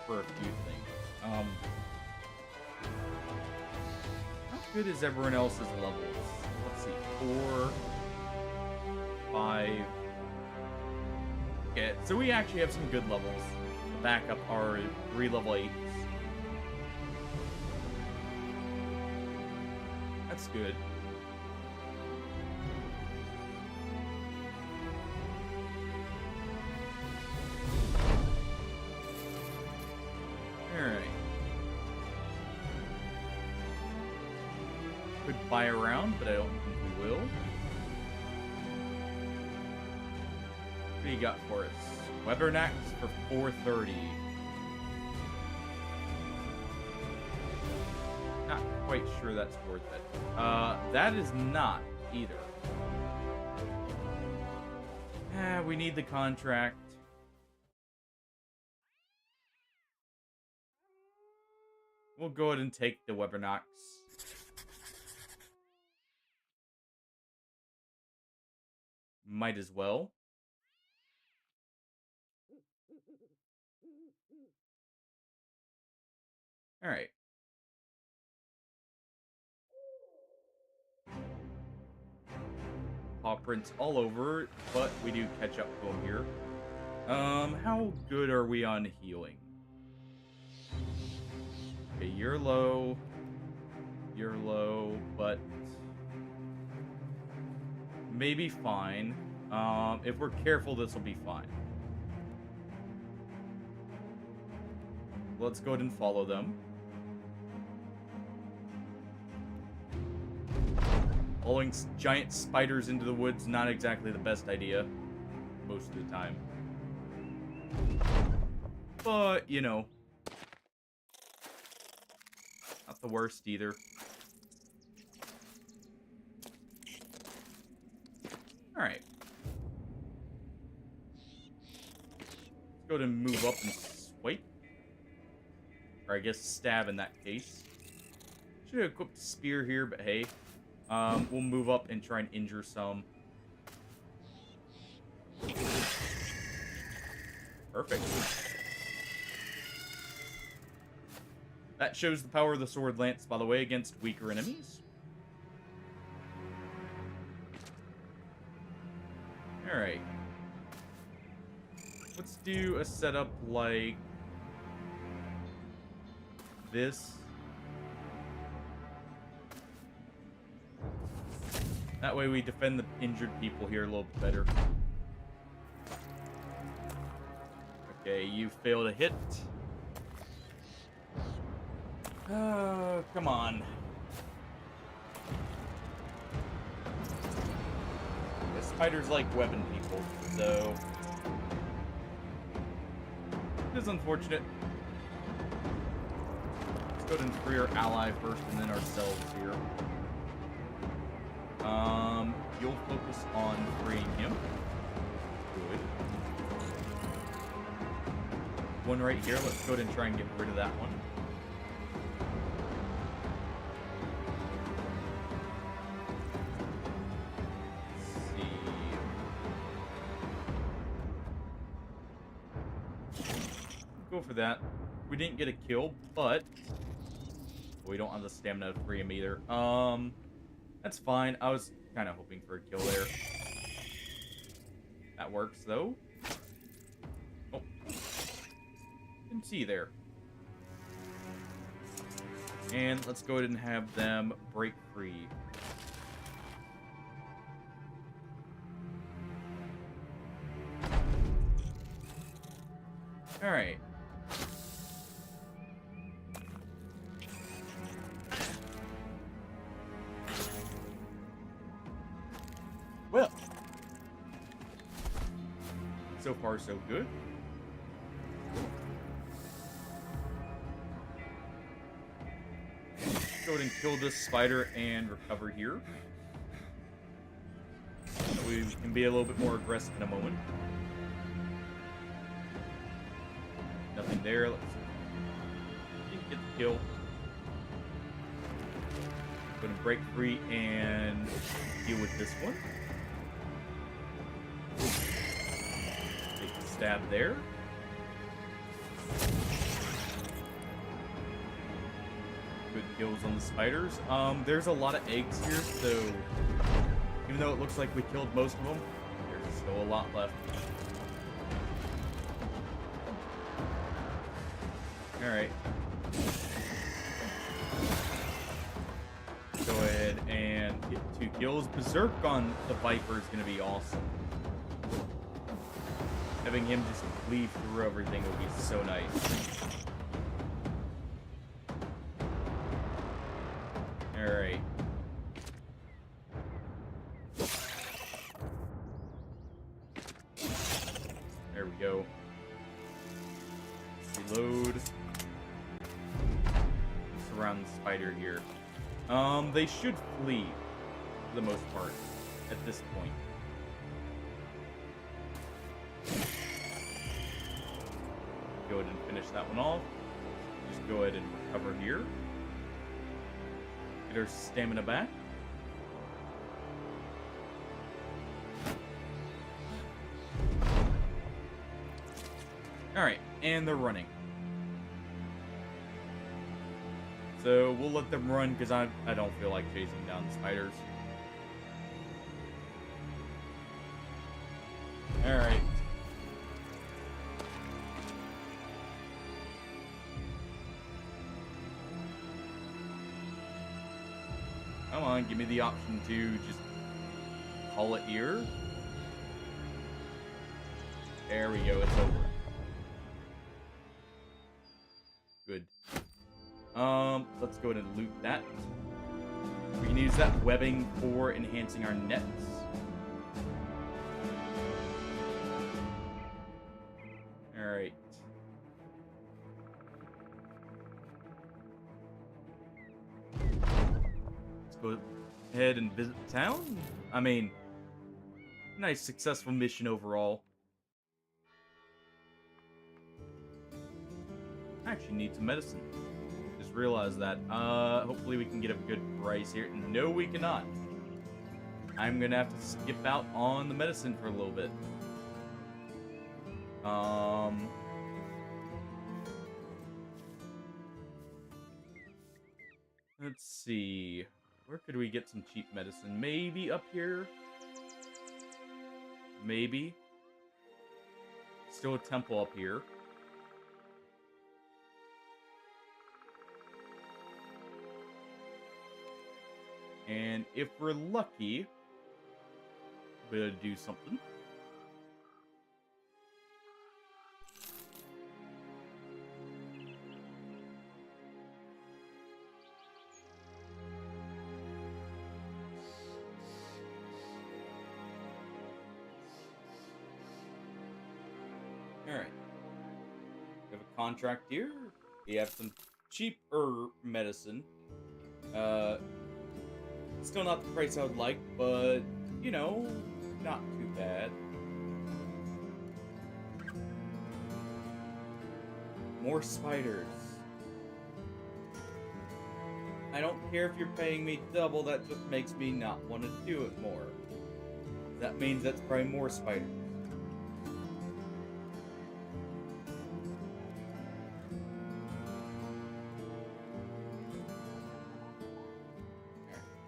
for a few things. How good is everyone else's levels? Let's see, 4, 5. Okay, so we actually have some good levels. The backup are 3 level 8s. That's good. Alright. Could buy around, but I don't think we will. What do you got for us? Weapon axe for 430. Not quite sure that's worth it. That is not either. We need the contract. We'll go ahead and take the weapon axe. Might as well. Alright. Paw prints all over, but we do catch up to him here. How good are we on healing? Okay, you're low, but maybe fine. If we're careful, this will be fine. Let's go ahead and follow them. Following giant spiders into the woods, not exactly the best idea. Most of the time. But, you know. Not the worst either. Alright. Let's go ahead and move up and swipe. Or I guess stab in that case. Should have equipped a spear here, but hey. We'll move up and try and injure some. Perfect. That shows the power of the sword lance, by the way, against weaker enemies. Alright. Let's do a setup like this. That way we defend the injured people here a little bit better. Okay, you failed a hit. Come on. spiders like webbing people, so it is unfortunate. Let's go ahead and free our ally first and then ourselves here. You'll focus on freeing him. Good. One right here. Let's go ahead and try and get rid of that one. Go for that. We didn't get a kill, but we don't have the stamina to free him either. That's fine. I was kind of hoping for a kill there. That works though. Oh, didn't see there. And let's go ahead and have them break free. All right. Well, so far so good. Go ahead and kill this spider and recover here. So we can be a little bit more aggressive in a moment. Nothing there. Let's get the kill. Go ahead and break free and deal with this one. Take the stab there. Good kills on the spiders. There's a lot of eggs here, so even though it looks like we killed most of them, there's still a lot left. Alright. Go ahead and get 2 kills. Berserk on the Viper is going to be awesome. Having him just cleave through everything would be so nice. Alright. There we go. Reload. Surround the spider here. They should flee for the most part at this point. Go ahead and finish that one off. Just go ahead and recover here. Get our stamina back. Alright, and they're running. So we'll let them run because I don't feel like chasing down the spiders. Alright. Come on, give me the option to just call it here. There we go, it's over. Good. Let's go ahead and loot that. We can use that webbing for enhancing our nets. Alright. Let's go ahead and visit the town. I mean, nice successful mission overall. I actually need some medicine. Just realized that. Hopefully we can get a good price here. No, we cannot. I'm gonna have to skip out on the medicine for a little bit. Let's see. Where could we get some cheap medicine? Maybe up here? Maybe. Still a temple up here. And if we're lucky, we'll do something. contract here. We have some cheaper medicine. Uh, Still not the price I would like, but, you know, not too bad. More spiders. I don't care if you're paying me double, that just makes me not want to do it more. That means that's probably more spiders.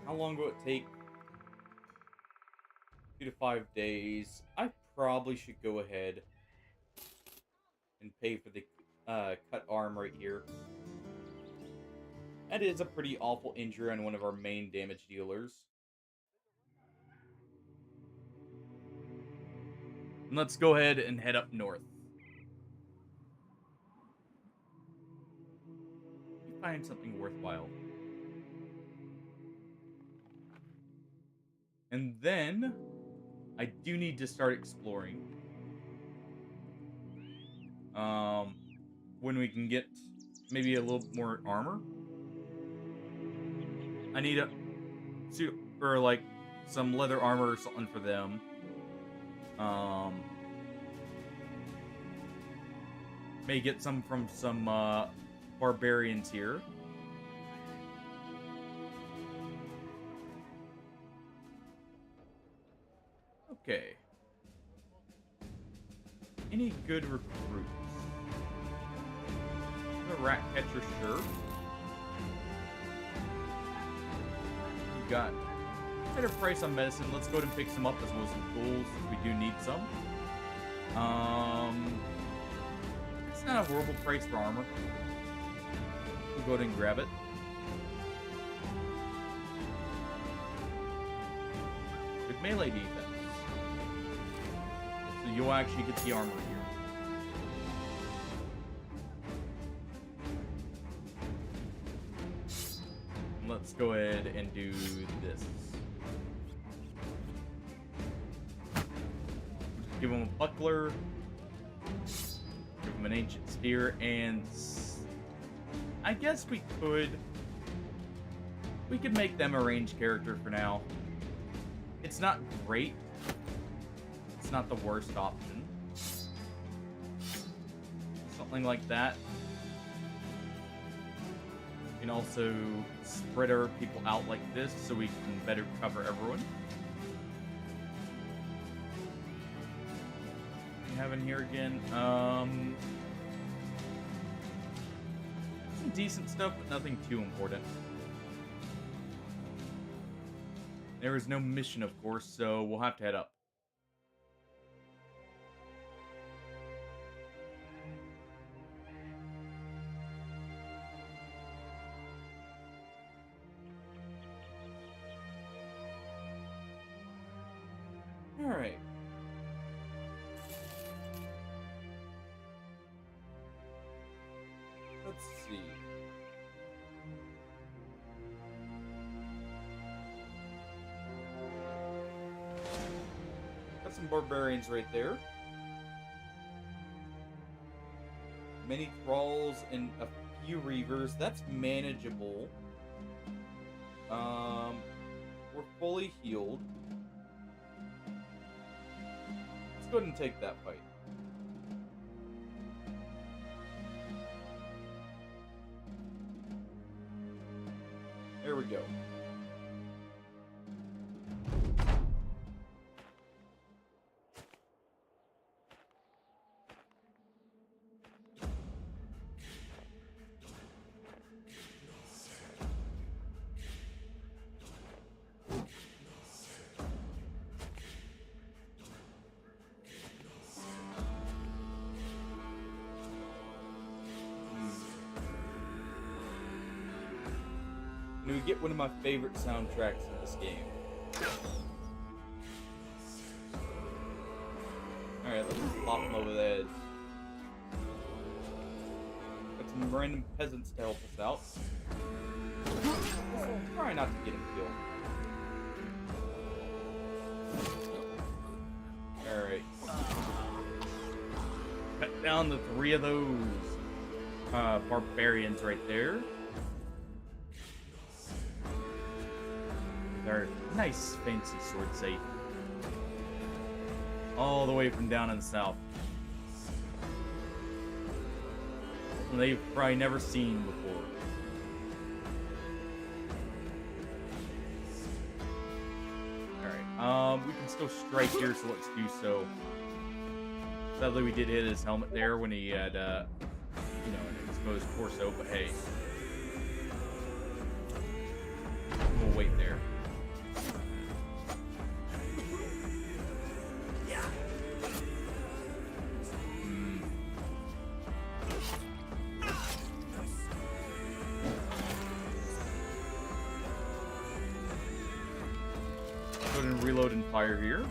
How long will it take? 2 to 5 days. I probably should go ahead and pay for the cut arm right here. That is a pretty awful injury on one of our main damage dealers. And let's go ahead and head up north. Find something worthwhile. And then I do need to start exploring. When we can get maybe a little more armor. I need a suit or like some leather armor or something for them. May get some from some barbarians here. Okay. Any good recruits? The rat catcher, sure. You got better price on medicine. Let's go ahead and pick some up as well as some tools. We do need some. It's not a horrible price for armor. We'll go ahead and grab it. Good melee defense. So you'll actually get the armor here. Let's go ahead and do this. Give him a buckler. Give him an ancient spear, and I guess we could make them a ranged character for now. It's not great. It's not the worst option. Something like that. We can also spread our people out like this so we can better cover everyone. What do we have in here again? Some decent stuff, but nothing too important. There is no mission, of course, so we'll have to head up. Alright. Let's see. Got some barbarians right there. Many thralls and a few reavers. That's manageable. We're fully healed. Let's go ahead and take that fight. There we go. And we get one of my favorite soundtracks in this game. Alright, let's just pop him over the edge. Got some random peasants to help us out. Try not to get him killed. Alright. Cut down the 3 of those. barbarians right there. They're nice, fancy sword safe. All the way from down in the south. They've probably never seen before. Alright, we can still strike here, so let's do so. Sadly, we did hit his helmet there when he had, an exposed torso, but hey. We'll wait there. Go ahead and reload and fire here.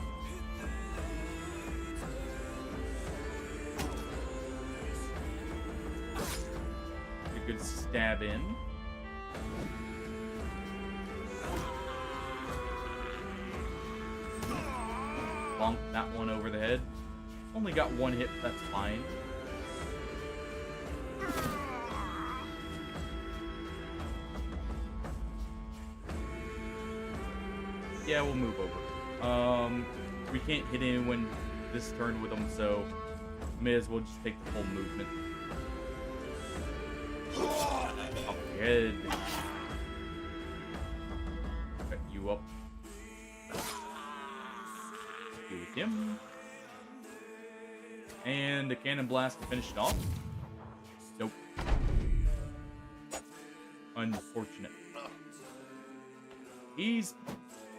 A good stab in. Bonk that one over the head. Only got one hit, but that's fine. Yeah, we'll move over. We can't hit anyone this turn with them, so may as well just take the full movement. Up your head. Cut you up. Do with him. And the cannon blast to finish it off. Nope. Unfortunate.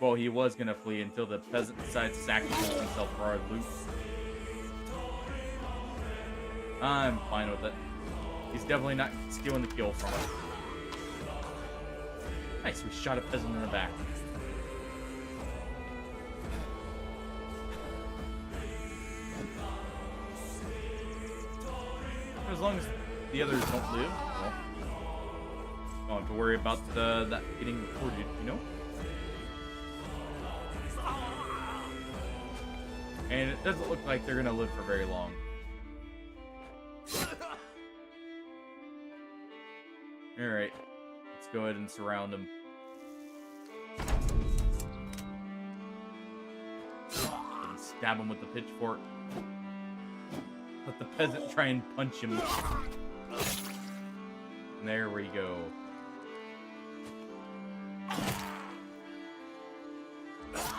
Well, he was gonna flee until the peasant decides to sacrifice himself for our loot. I'm fine with it. He's definitely not stealing the kill from us. Nice, we shot a peasant in the back. As long as the others don't live, well, don't have to worry about that getting recorded, you know? And it doesn't look like they're gonna live for very long. Alright, let's go ahead and surround them. And stab him with the pitchfork. Let the peasant try and punch him. And there we go.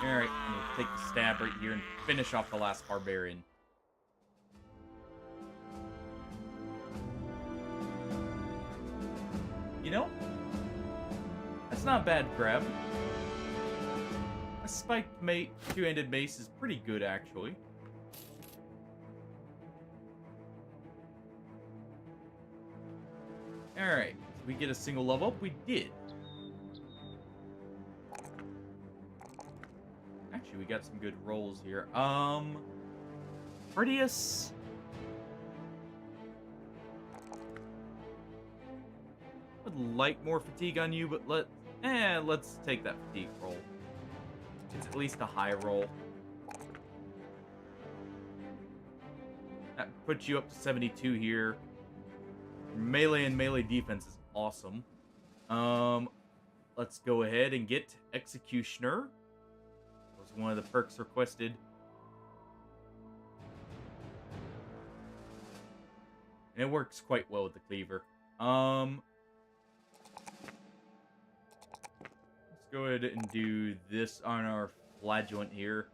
Alright, I'm gonna take the stab right here and finish off the last barbarian. You know, that's not a bad grab. A spiked two-handed mace is pretty good, actually. Alright, did we get a single level up? We did. Actually, we got some good rolls here. Prettiest. Would like more fatigue on you, but let's take that fatigue roll. It's at least a high roll. That puts you up to 72 here. Melee and melee defense is awesome. Let's go ahead and get Executioner. That was one of the perks requested. And it works quite well with the cleaver. Let's go ahead and do this on our flagellant here.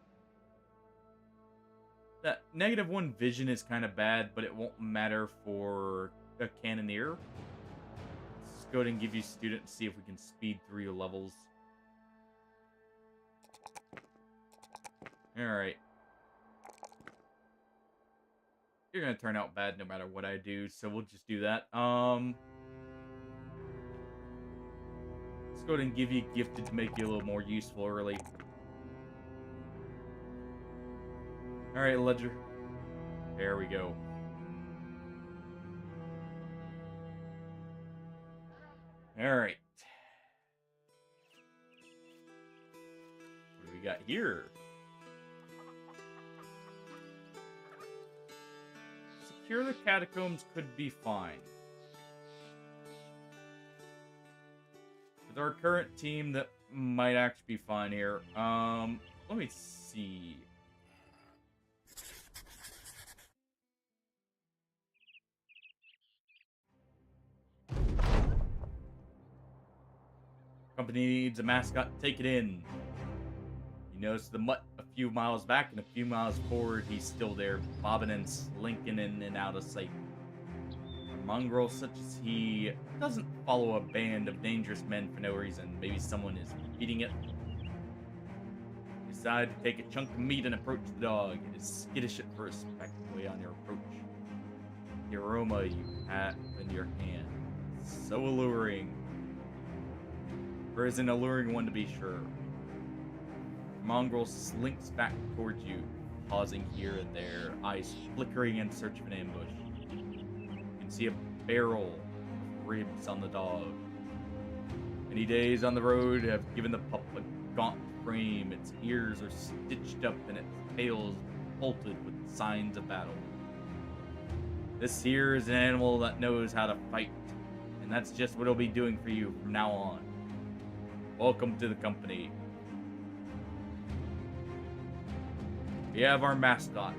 That -1 vision is kind of bad, but it won't matter for a cannoneer. Let's go ahead and give you student to see if we can speed through your levels. Alright. You're gonna turn out bad no matter what I do, so we'll just do that. Let's go ahead and give you Gifted to make you a little more useful early. Alright, Ledger. There we go. Alright. What do we got here? Secure the catacombs could be fine. So our current team that might actually be fine here. Let me see. Company needs a mascot. Take it in. You notice the mutt a few miles back and a few miles forward. He's still there, bobbing and slinking in and out of sight. A mongrel such as he doesn't follow a band of dangerous men for no reason. Maybe someone is feeding it. Decide to take a chunk of meat and approach the dog. It is skittish at first, backing away on your approach. The aroma you have in your hand, so alluring. Or is an alluring one to be sure. The mongrel slinks back towards you, pausing here and there, eyes flickering in search of an ambush. You can see a barrel of ribs on the dog. Many days on the road have given the pup a gaunt frame. Its ears are stitched up and its tail is bolted with signs of battle. This here is an animal that knows how to fight, and that's just what it'll be doing for you from now on. Welcome to the company. We have our mascot.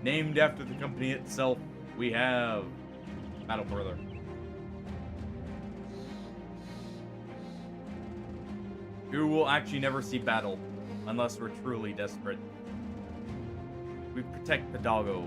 Named after the company itself, we have Battle Brother. Who will actually never see battle unless we're truly desperate. We protect the doggo.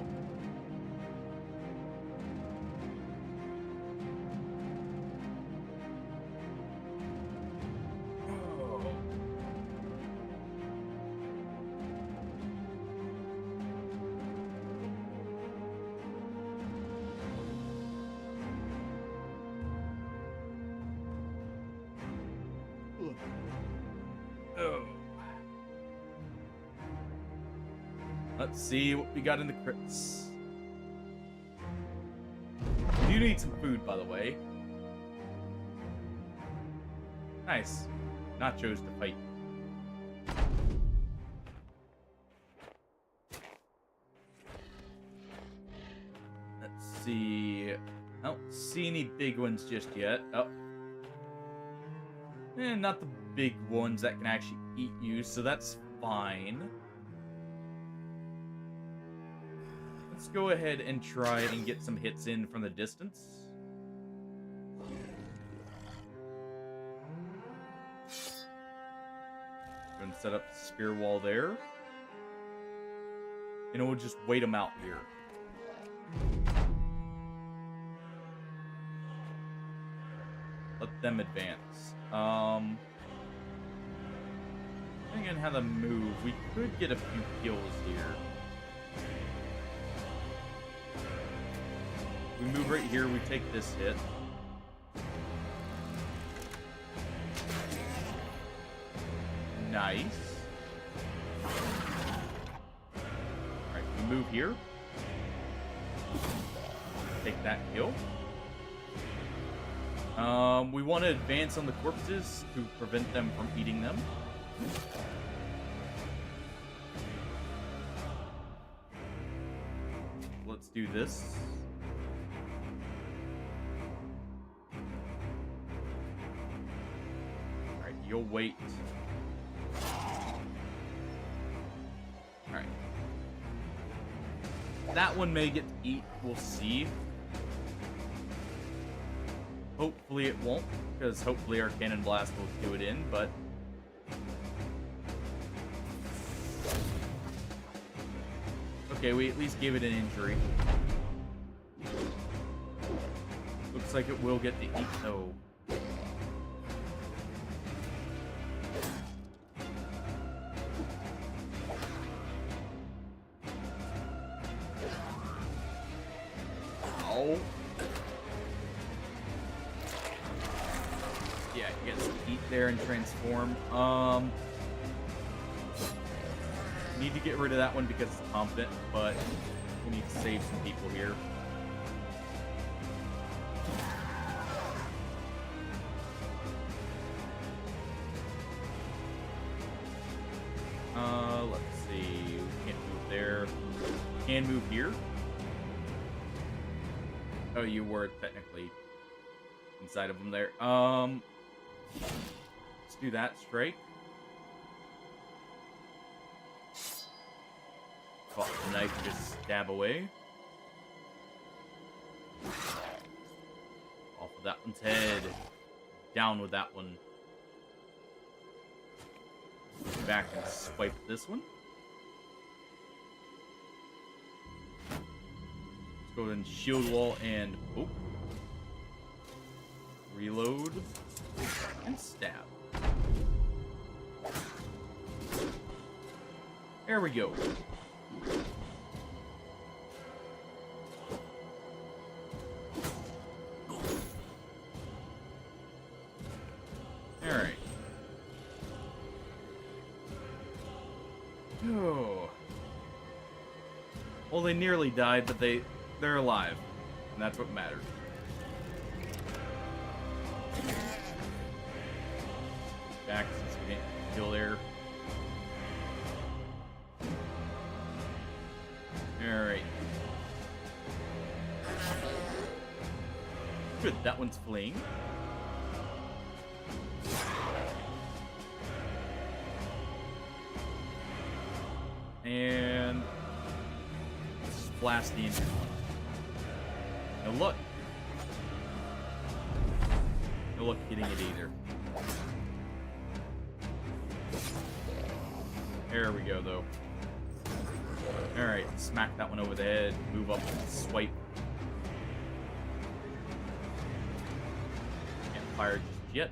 Let's see what we got in the crits. We do need some food, by the way. Nice. Nachos to fight. Let's see. I don't see any big ones just yet. Oh. Not the big ones that can actually eat you, so that's fine. Let's go ahead and try and get some hits in from the distance. Go and set up the spear wall there. And we'll just wait them out here. Let them advance. Depending on how to move, we could get a few kills here. We move right here, we take this hit. Nice. Alright, we move here. Take that kill. We want to advance on the corpses to prevent them from eating them. Let's do this. Alright, you'll wait. Alright. That one may get to eat, we'll see. Hopefully it won't, because hopefully our cannon blast will do it in, but... Okay, we at least gave it an injury. Looks like it will get to eat, though. Ow. Yeah, it gets to eat there and transform. Need to get rid of that one because it's confident, but we need to save some people here. Let's see. We can't move there. Can move here. Oh, you were technically. inside of them there. Let's do that straight. Caught the knife, just stab away. Off of that one's head. Down with that one. Back and swipe this one. Let's go ahead and shield wall and oh. Reload and stab. There we go. Alright. Oh. Well, they nearly died, but they're alive. And that's what matters. Back since we didn't kill there. Alright. Good, that one's fleeing. And let's blast the engine one. No luck. No luck hitting it either. There we go, though. Alright, smack that one over the head. Move up and swipe. Can't fire just yet.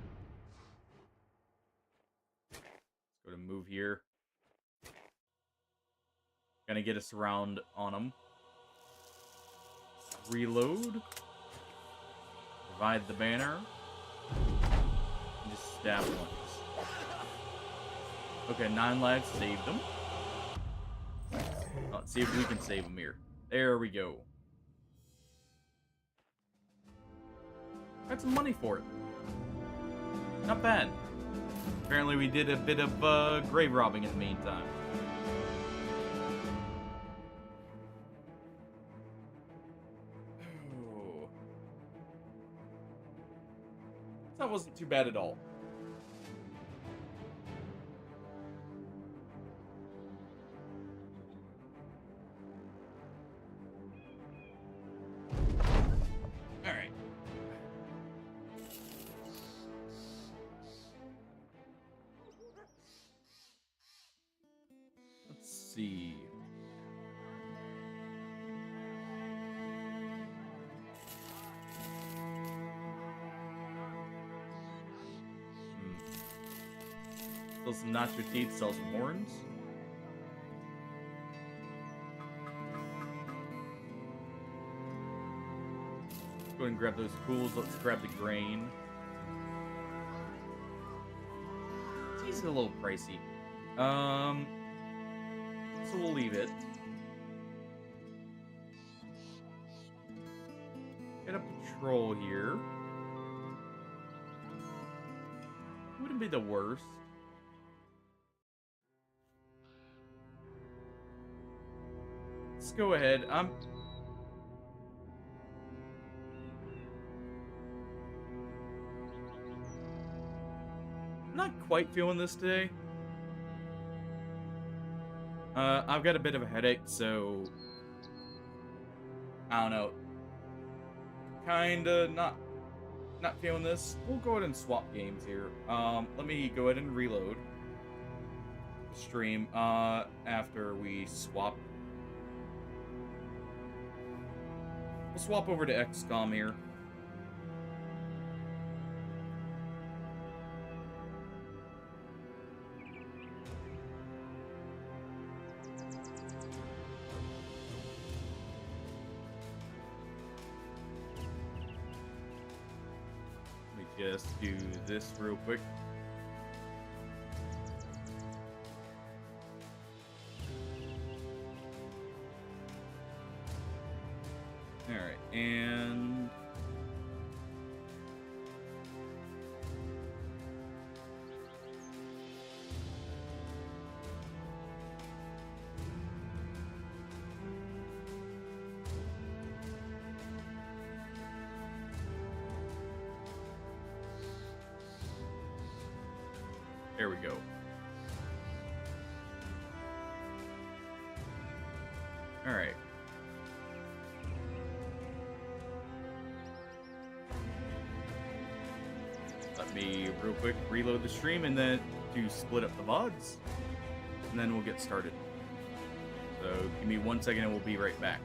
Let's go to move here. Gonna get us around on them. Reload. Provide the banner. And just stab once. Okay, 9 lives, saved them. Let's see if we can save them here. There we go. Got some money for it. Not bad. Apparently we did a bit of grave robbing in the meantime. Oh. That wasn't too bad at all. See. Sell some nacho teeth, sell some horns. Go ahead and grab those tools. Let's grab the grain. These are a little pricey. So we'll leave it. Get a patrol here. Wouldn't be the worst. Let's go ahead. I'm not quite feeling this today. I've got a bit of a headache, so I don't know. Kinda not feeling this. We'll go ahead and swap games here. Let me go ahead and reload the stream after we swap. We'll swap over to XCOM here. Just do this real quick. Alright, and There we go. All right. Let me real quick reload the stream and then to split up the VODs, and then we'll get started. So give me 1 second and we'll be right back.